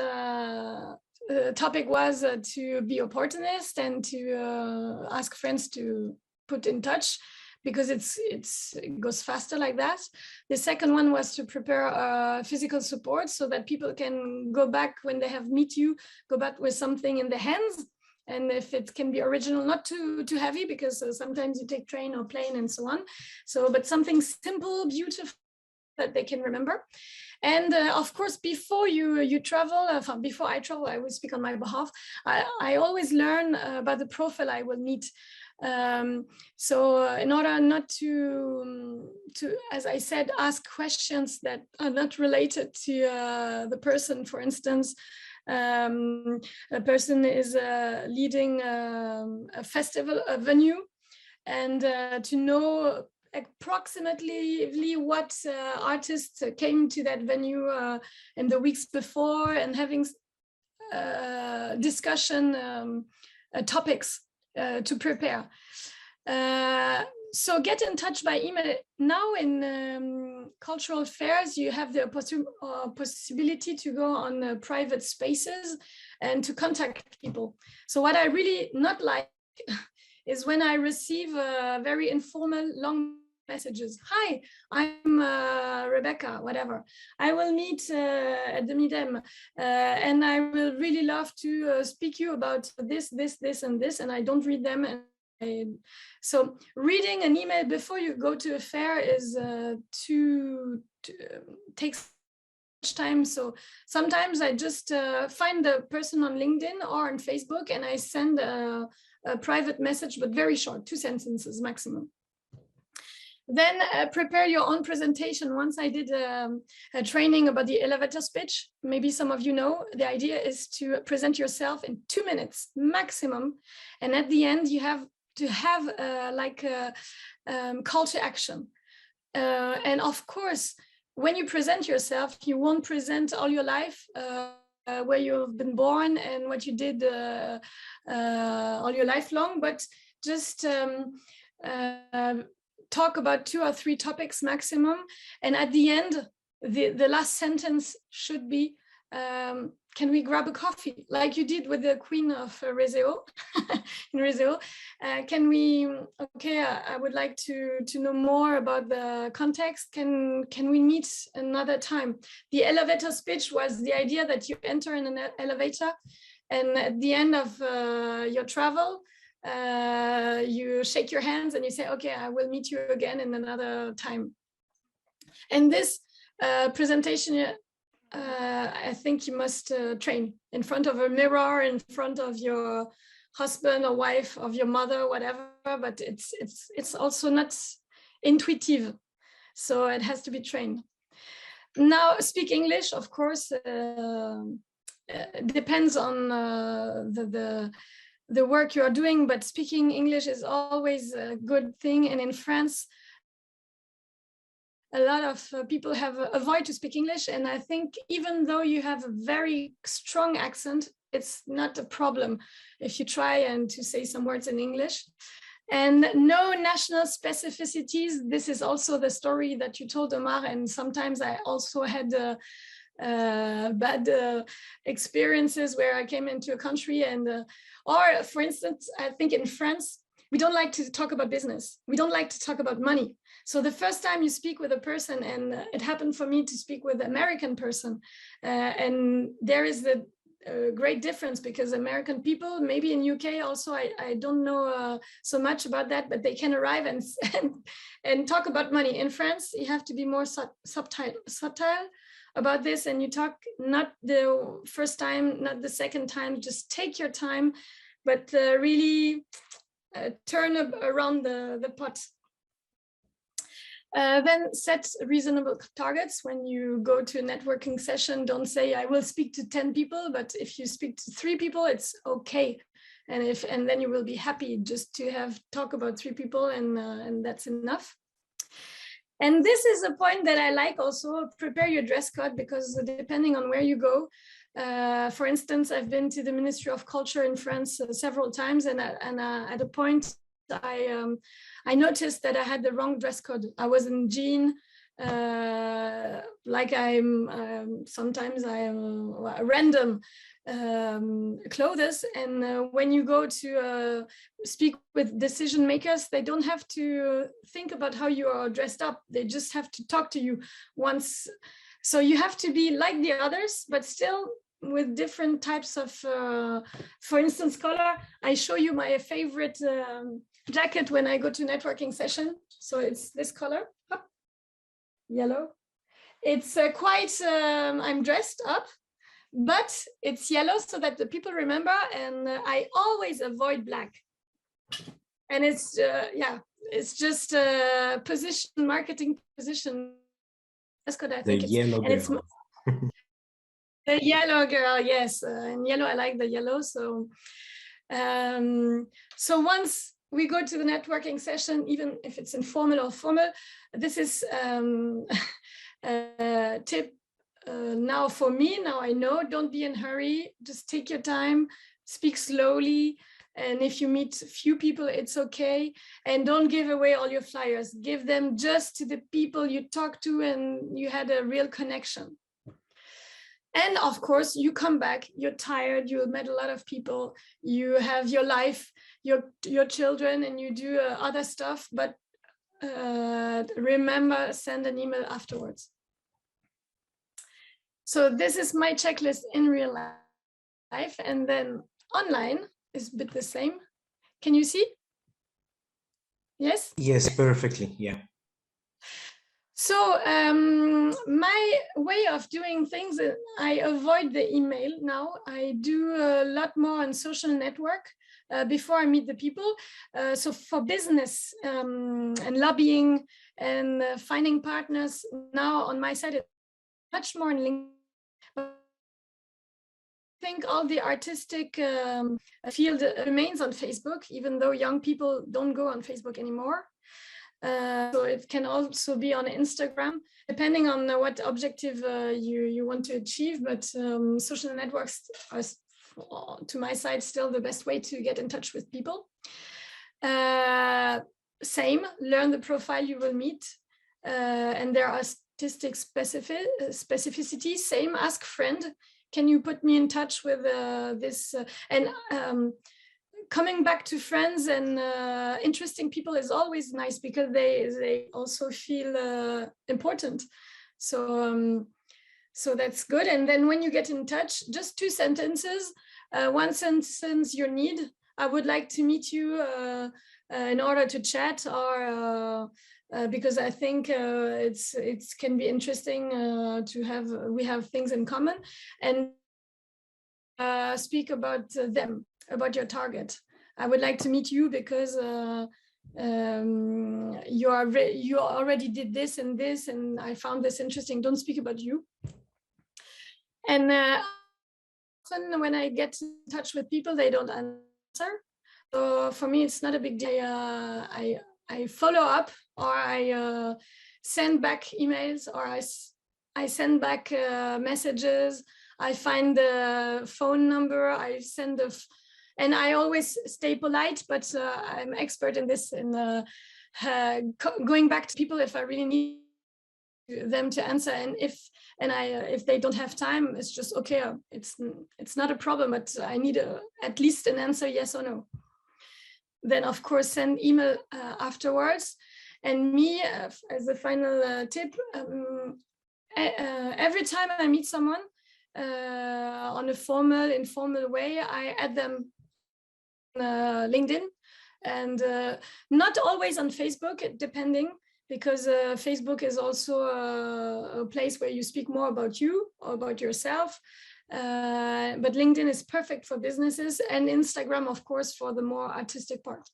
topic was to be opportunist and to ask friends to put in touch, because it goes faster like that. The second one was to prepare physical support, so that people can go back when they have met you, go back with something in the hands. And if it can be original, not too heavy, because sometimes you take train or plane and so on. So, but something simple, beautiful, that they can remember. And of course, before you travel, before I travel, I will speak on my behalf. I always learn about the profile I will meet. So in order not to, as I said, ask questions that are not related to the person. For instance, a person is leading a festival, a venue, and to know approximately what artists came to that venue in the weeks before, and having discussion topics to prepare. So get in touch by email. Now in cultural fairs, you have the possibility to go on private spaces and to contact people. So what I really not like is when I receive very informal, long messages. Hi, I'm Rebecca, whatever. I will meet at the Midem, and I will really love to speak to you about this, and this, and I don't read them. So reading an email before you go to a fair is takes much time. So sometimes I just find the person on LinkedIn or on Facebook, and I send a private message, but very short, 2 sentences maximum. Then prepare your own presentation. Once I did a training about the elevator speech. Maybe some of you know, the idea is to present yourself in 2 minutes maximum. And at the end, you have to have like a call to action. And of course, when you present yourself, you won't present all your life, where you've been born and what you did all your life long, but just talk about 2 or 3 topics maximum. And at the end, the last sentence should be, can we grab a coffee like you did with the Queen of Rezeo in Rezeo? Can we, okay, I would like to know more about the context. Can we meet another time? The elevator speech was the idea that you enter in an elevator, and at the end of your travel, you shake your hands and you say, okay, I will meet you again in another time. And this presentation, I think you must train in front of a mirror, in front of your husband or wife, of your mother, whatever, but it's also not intuitive. So it has to be trained. Now, speak English, of course, depends on the work you are doing, but speaking English is always a good thing. And in France, a lot of people have avoid to speak English. And I think even though you have a very strong accent, it's not a problem if you try and to say some words in English. And no national specificities. This is also the story that you told, Omar. And sometimes I also had bad experiences where I came into a country and, or for instance, I think in France, we don't like to talk about business. We don't like to talk about money. So the first time you speak with a person, and it happened for me to speak with an American person, and there is the great difference because American people, maybe in UK also, I don't know so much about that, but they can arrive and talk about money. In France, you have to be more subtle about this, and you talk not the first time, not the second time, just take your time, but really turn around the pot. Then set reasonable targets. When you go to a networking session, don't say, I will speak to 10 people, but if you speak to 3 people, it's okay. And then you will be happy just to talk about 3 people and that's enough. And this is a point that I like also, prepare your dress code, because depending on where you go, for instance, I've been to the Ministry of Culture in France several times, and at a point, I noticed that I had the wrong dress code. I was in jean, like I'm sometimes I'm random clothes. And when you go to speak with decision makers, they don't have to think about how you are dressed up. They just have to talk to you once. So you have to be like the others, but still with different types of, for instance, color. I show you my favorite jacket when I go to networking session. So it's this color, yellow. It's quite, I'm dressed up, but it's yellow so that the people remember, and I always avoid black. And it's, yeah, it's just a position, marketing position. That's what I think. The yellow girl. The yellow girl, yes. In yellow, I like the yellow. So, so once we go to the networking session, even if it's informal or formal, this is a tip now for me. Now I know, don't be in a hurry, just take your time, speak slowly. And if you meet few people, it's okay. And don't give away all your flyers. Give them just to the people you talk to and you had a real connection. And of course, you come back, you're tired, you met a lot of people, you have your life, your children, and you do other stuff, but remember, send an email afterwards. So this is my checklist in real life, and then online is a bit the same. Can you see? Yes? Yes, perfectly, yeah. So my way of doing things, I avoid the email now. I do a lot more on social network before I meet the people. So for business and lobbying and finding partners, now on my side, it's much more in LinkedIn. I think all the artistic field remains on Facebook, even though young people don't go on Facebook anymore. So it can also be on Instagram, depending on what objective you want to achieve. But social networks are, to my side, still the best way to get in touch with people. Same, learn the profile you will meet. And there are artistic specificities. Same, ask friend. can you put me in touch with this and coming back to friends and interesting people is always nice because they also feel important. So so that's good. And then when you get in touch, just 2 sentences, one sentence your need. I would like to meet you in order to chat, or because I think it can be interesting to have, we have things in common, and speak about them, about your target. I would like to meet you because you already did this and this, and I found this interesting. Don't speak about you. And often when I get in touch with people, they don't answer. So for me, it's not a big deal. I follow up, or I send back emails, or I send back messages. I find the phone number. I send and I always stay polite, but I'm expert in this, in going back to people if I really need them to answer, and if they don't have time, it's just okay. It's not a problem, but I need at least an answer, yes or no. Then of course send email afterwards. And me, as a final tip, every time I meet someone on a formal, informal way, I add them LinkedIn, and not always on Facebook, depending, because Facebook is also a place where you speak more about you or about yourself. But LinkedIn is perfect for businesses, and Instagram, of course, for the more artistic part.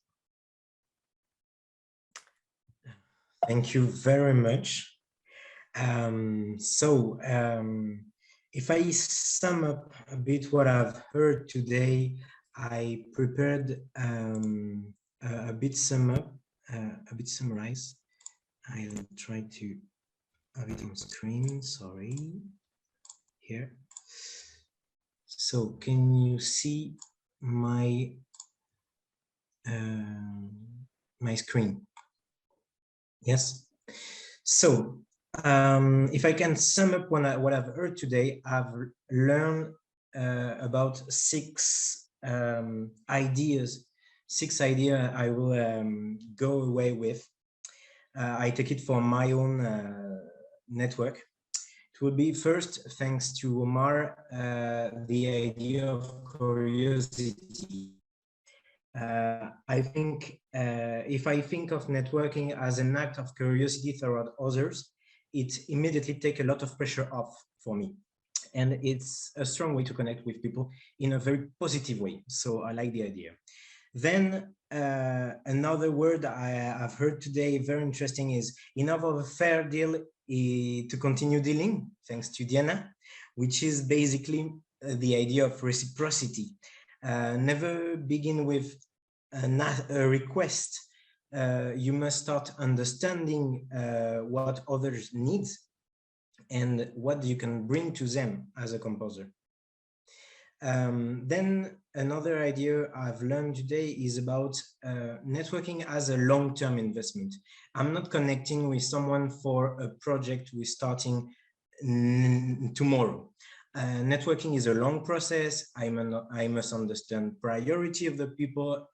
Thank you very much. If I sum up a bit what I've heard today, I prepared a bit summarize. I'll try to have it on screen. Sorry, here. So can you see my my screen? Yes. So if I can sum up what I've heard today, I've learned about 6 ideas. 6 ideas I will go away with. I take it for my own network. It would be first, thanks to Omar, the idea of curiosity. I think if I think of networking as an act of curiosity toward others, it immediately takes a lot of pressure off for me. And it's a strong way to connect with people in a very positive way. So I like the idea. Then another word I've heard today, very interesting, is enough of a fair deal to continue dealing, thanks to Diana, which is basically the idea of reciprocity. Never begin with a request. You must start understanding what others need and what you can bring to them as a composer. Then another idea I've learned today is about networking as a long-term investment. I'm not connecting with someone for a project we're starting tomorrow. Networking is a long process. I must understand priority of the people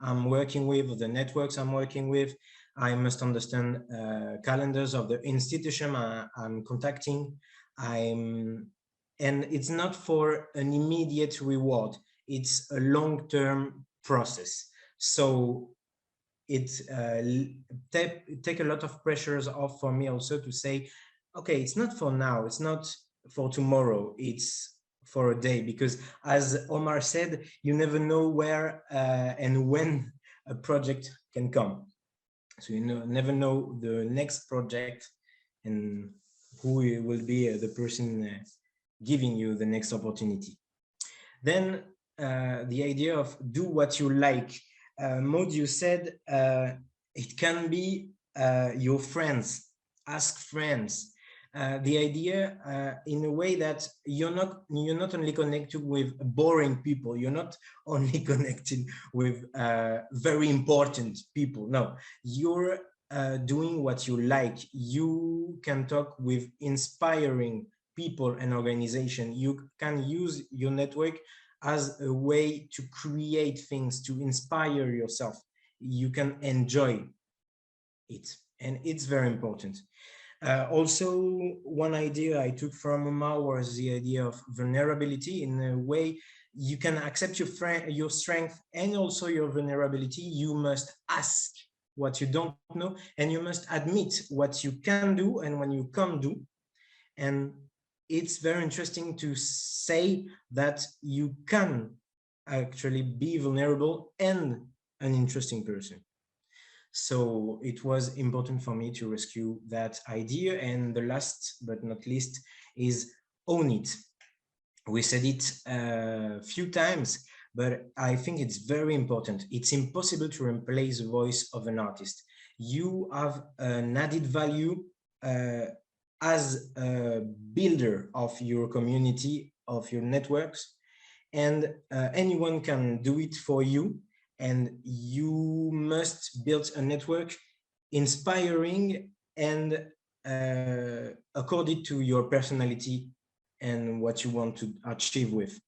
I'm working with, the networks I'm working with. I must understand calendars of the institution I'm contacting. And it's not for an immediate reward. It's a long-term process. So it take a lot of pressures off for me also to say, okay, it's not for now, it's not for tomorrow, it's for a day, because as Omar said, you never know where and when a project can come. So you never know the next project and who will be the person giving you the next opportunity. Then the idea of do what you like. Maud, you said it can be your friends, ask friends. The idea in a way that you're not only connected with boring people, you're not only connected with very important people. No, you're doing what you like. You can talk with inspiring people and organization. You can use your network as a way to create things, to inspire yourself. You can enjoy it, and it's very important. Also, one idea I took from Omar was the idea of vulnerability. In a way, you can accept your strength and also your vulnerability. You must ask what you don't know, and you must admit what you can do and when you can't do. And it's very interesting to say that you can actually be vulnerable and an interesting person. So it was important for me to rescue that idea. And the last but not least is own it. We said it a few times, but I think it's very important. It's impossible to replace the voice of an artist. You have an added value as a builder of your community, of your networks, and anyone can do it for you. And you must build a network inspiring and according to your personality and what you want to achieve with.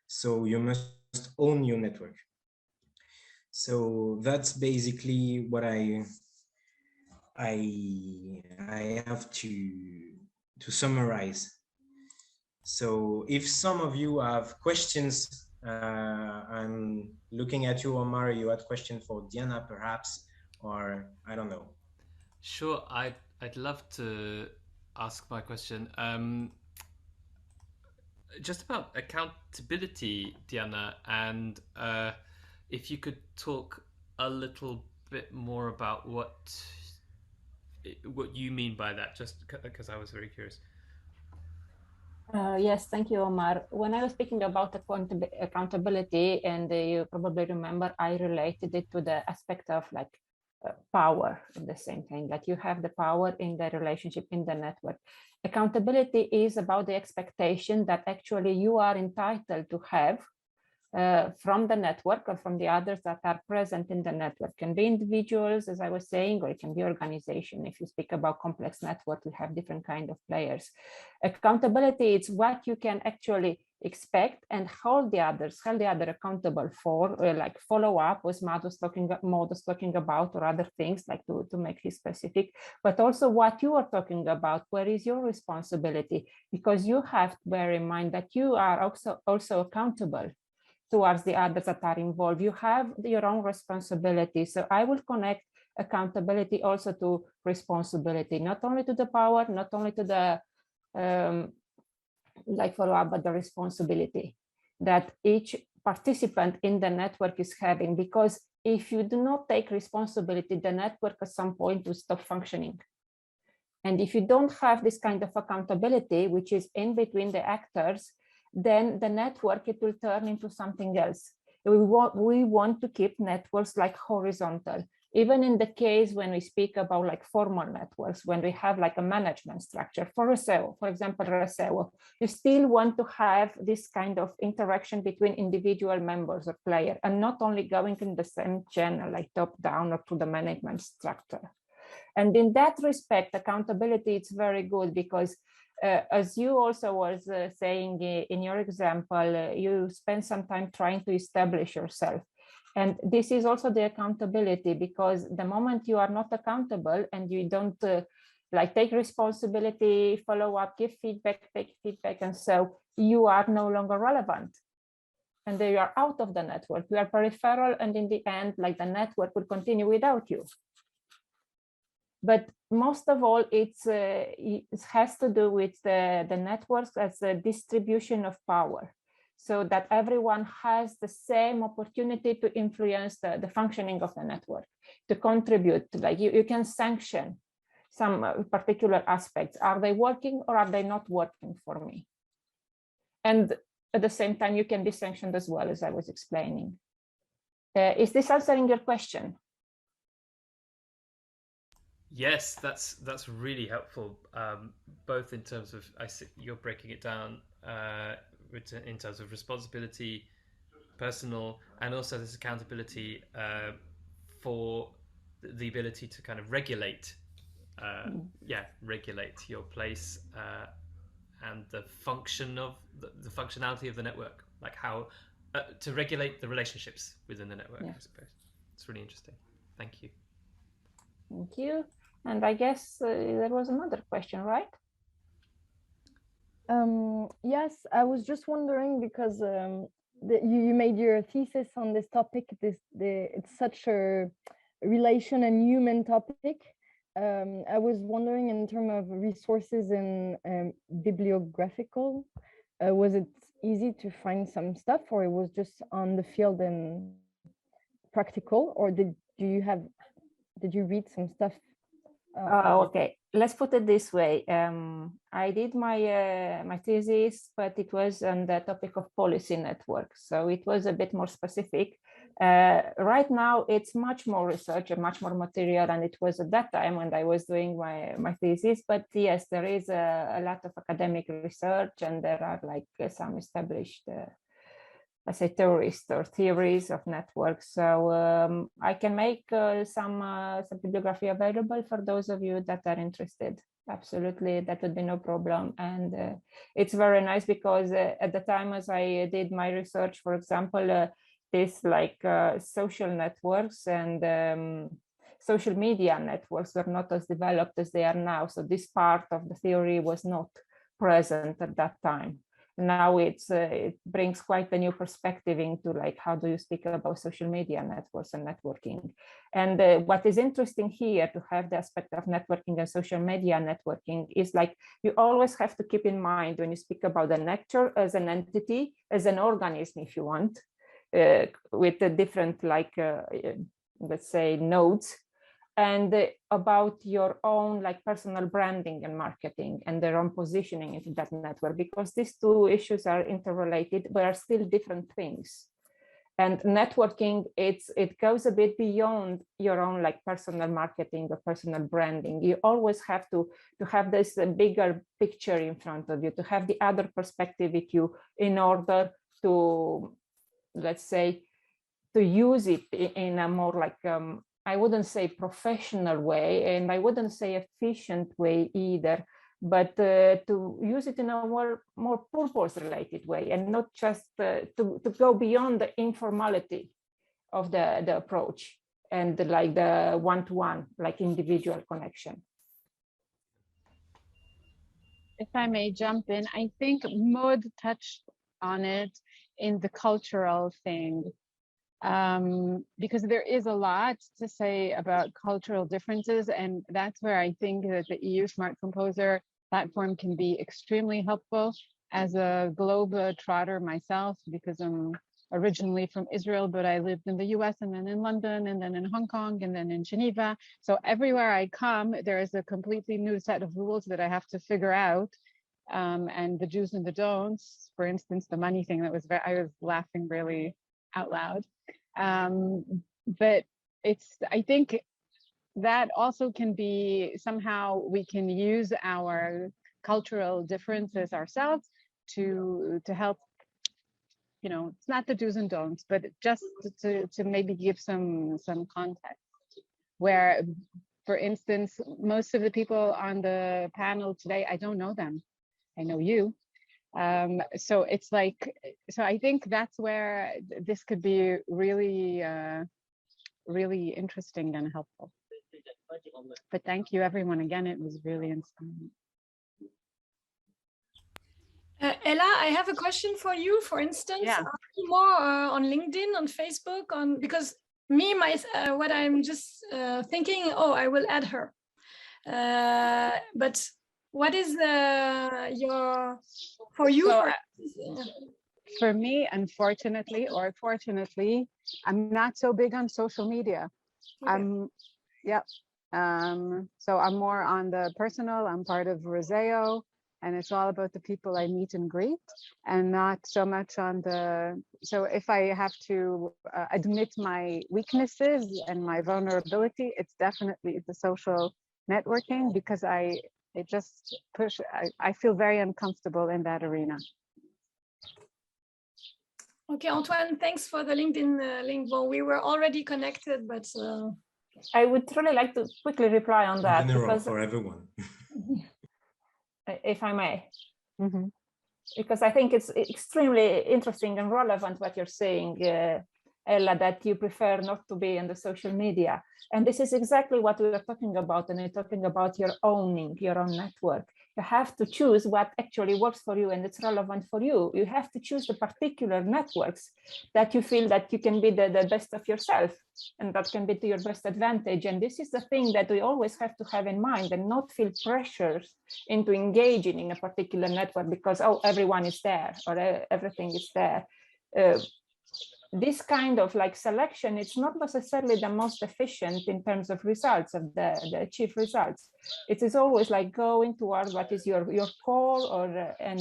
So you must own your network. So that's basically what I have to summarize. So if some of you have questions, I'm looking at you, Omar. You had question for Diana, perhaps, or I don't know. Sure, I'd love to ask my question. Just about accountability, Diana, and if you could talk a little bit more about what you mean by that, just because I was very curious. Yes, thank you, Omar. When I was speaking about accountability, and you probably remember, I related it to the aspect of like power in the same thing, that you have the power in the relationship, in the network. Accountability is about the expectation that actually you are entitled to have from the network or from the others that are present in the network. Can be individuals, as I was saying, or it can be organization. If you speak about complex network, we have different kind of players. Accountability is what you can actually expect and hold the other accountable for, like follow up, as Maud was talking about, or other things, like to make it specific, but also what you are talking about, where is your responsibility, because you have to bear in mind that you are also accountable towards the others that are involved. You have your own responsibility. So I will connect accountability also to responsibility, not only to the power, not only to the like follow up, but the responsibility that each participant in the network is having. Because if you do not take responsibility, the network at some point will stop functioning. And if you don't have this kind of accountability, which is in between the actors, then the network, it will turn into something else. We want to keep networks like horizontal. Even in the case when we speak about like formal networks, when we have like a management structure for RSEO, for example, RSEO, you still want to have this kind of interaction between individual members or players, and not only going in the same channel, like top down or to the management structure. And in that respect, accountability is very good, because as you also was saying in your example, you spend some time trying to establish yourself. And this is also the accountability, because the moment you are not accountable and you don't like take responsibility, follow up, give feedback, take feedback, and so you are no longer relevant. And then you are out of the network, you are peripheral, and in the end, like the network will continue without you. But most of all, it has to do with the networks as a distribution of power, so that everyone has the same opportunity to influence the functioning of the network, to contribute. Like you can sanction some particular aspects. Are they working or are they not working for me? And at the same time, you can be sanctioned as well, as I was explaining. Is this answering your question? Yes, that's really helpful. Both in terms of you're breaking it down in terms of responsibility, personal, and also this accountability for the ability to kind of regulate, regulate your place and the function of the functionality of the network, like how to regulate the relationships within the network. I suppose it's really interesting. Thank you. Thank you. And I guess there was another question, right? Yes, I was just wondering because you made your thesis on this topic. It's such a relation and human topic. I was wondering in terms of resources and bibliographical, was it easy to find some stuff, or it was just on the field and practical, or did you read some stuff? Okay, let's put it this way. I did my thesis, but it was on the topic of policy networks, so it was a bit more specific. Right now, it's much more research and much more material, and it was at that time when I was doing my thesis. But yes, there is a lot of academic research, and there are like some established let's say theories of networks. So I can make some bibliography available for those of you that are interested. Absolutely, that would be no problem. And it's very nice because at the time as I did my research, for example, this like social networks and social media networks were not as developed as they are now. So this part of the theory was not present at that time. Now it brings quite a new perspective into like how do you speak about social media networks and networking. And what is interesting here to have the aspect of networking and social media networking is like you always have to keep in mind when you speak about the network as an entity, as an organism, if you want, with the different like let's say nodes, and about your own like personal branding and marketing and their own positioning into that network, because these two issues are interrelated but are still different things. And networking, it goes a bit beyond your own like personal marketing or personal branding. You always have to have this bigger picture in front of you, to have the other perspective with you in order to, let's say, to use it in a more like I wouldn't say professional way, and I wouldn't say efficient way either, but to use it in a more purpose-related way, and not just to go beyond the informality of the approach and like the one-to-one, like individual connection. If I may jump in, I think Maud touched on it in the cultural thing. Because there is a lot to say about cultural differences, and that's where I think that the EU Smart Composer platform can be extremely helpful. As a globe-trotter myself, because I'm originally from Israel, but I lived in the US and then in London and then in Hong Kong and then in Geneva. So everywhere I come, there is a completely new set of rules that I have to figure out. And the do's and the don'ts, for instance, the money thing, I was laughing really out loud. But I think that also can be somehow we can use our cultural differences ourselves to help, you know, it's not the do's and don'ts, but just to maybe give some context. Where, for instance, most of the people on the panel today, I don't know them. I know you. So it's like, so I think that's where this could be really, really interesting and helpful. But thank you, everyone. Again, it was really inspiring. Ella, I have a question for you. For instance, are you more on LinkedIn, on Facebook, because what I'm just thinking, oh, I will add her. But what is for you? So, for me, unfortunately or fortunately, I'm not so big on social media. Okay. So I'm more on the personal. I'm part of Roseo, and it's all about the people I meet and greet, and not so much on the. So if I have to admit my weaknesses and my vulnerability, it's definitely the social networking, because I feel very uncomfortable in that arena. Okay, Antoine, thanks for the LinkedIn link. Well, we were already connected, but I would really like to quickly reply on that. General for everyone. If I may. Mm-hmm. Because I think it's extremely interesting and relevant what you're saying, Ella, that you prefer not to be in the social media. And this is exactly what we are talking about. And we're talking about your owning your own network. You have to choose what actually works for you and it's relevant for you. You have to choose the particular networks that you feel that you can be the best of yourself and that can be to your best advantage. And this is the thing that we always have to have in mind and not feel pressures into engaging in a particular network because, oh, everyone is there or everything is there. This kind of like selection, it's not necessarily the most efficient in terms of results of the achieved results. It is always like going towards what is your core or and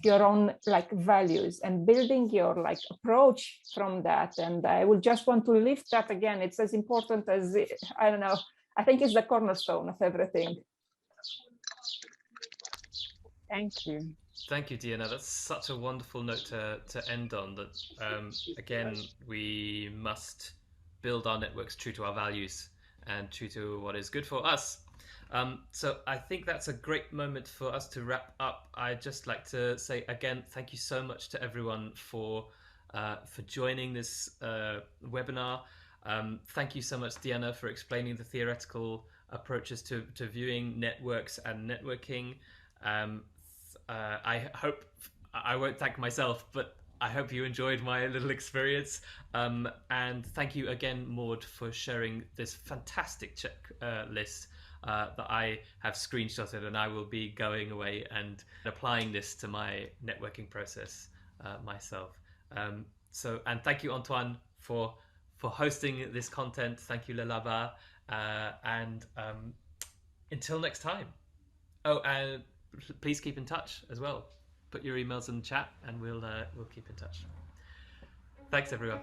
your own like values and building your like approach from that. And I would just want to lift that again. It's as important as, I don't know, I think it's the cornerstone of everything. Thank you. Thank you, Diana. That's such a wonderful note to end on. That again, we must build our networks true to our values and true to what is good for us. So I think that's a great moment for us to wrap up. I'd just like to say again, thank you so much to everyone for joining this webinar. Thank you so much, Diana, for explaining the theoretical approaches to viewing networks and networking. I hope, I won't thank myself, but I hope you enjoyed my little experience. And thank you again, Maud, for sharing this fantastic checklist that I have screenshotted, and I will be going away and applying this to my networking process myself. And thank you, Antoine, for hosting this content. Thank you, LABA, and until next time. Oh, and please keep in touch as well. Put your emails in the chat and we'll keep in touch. Thanks, everyone.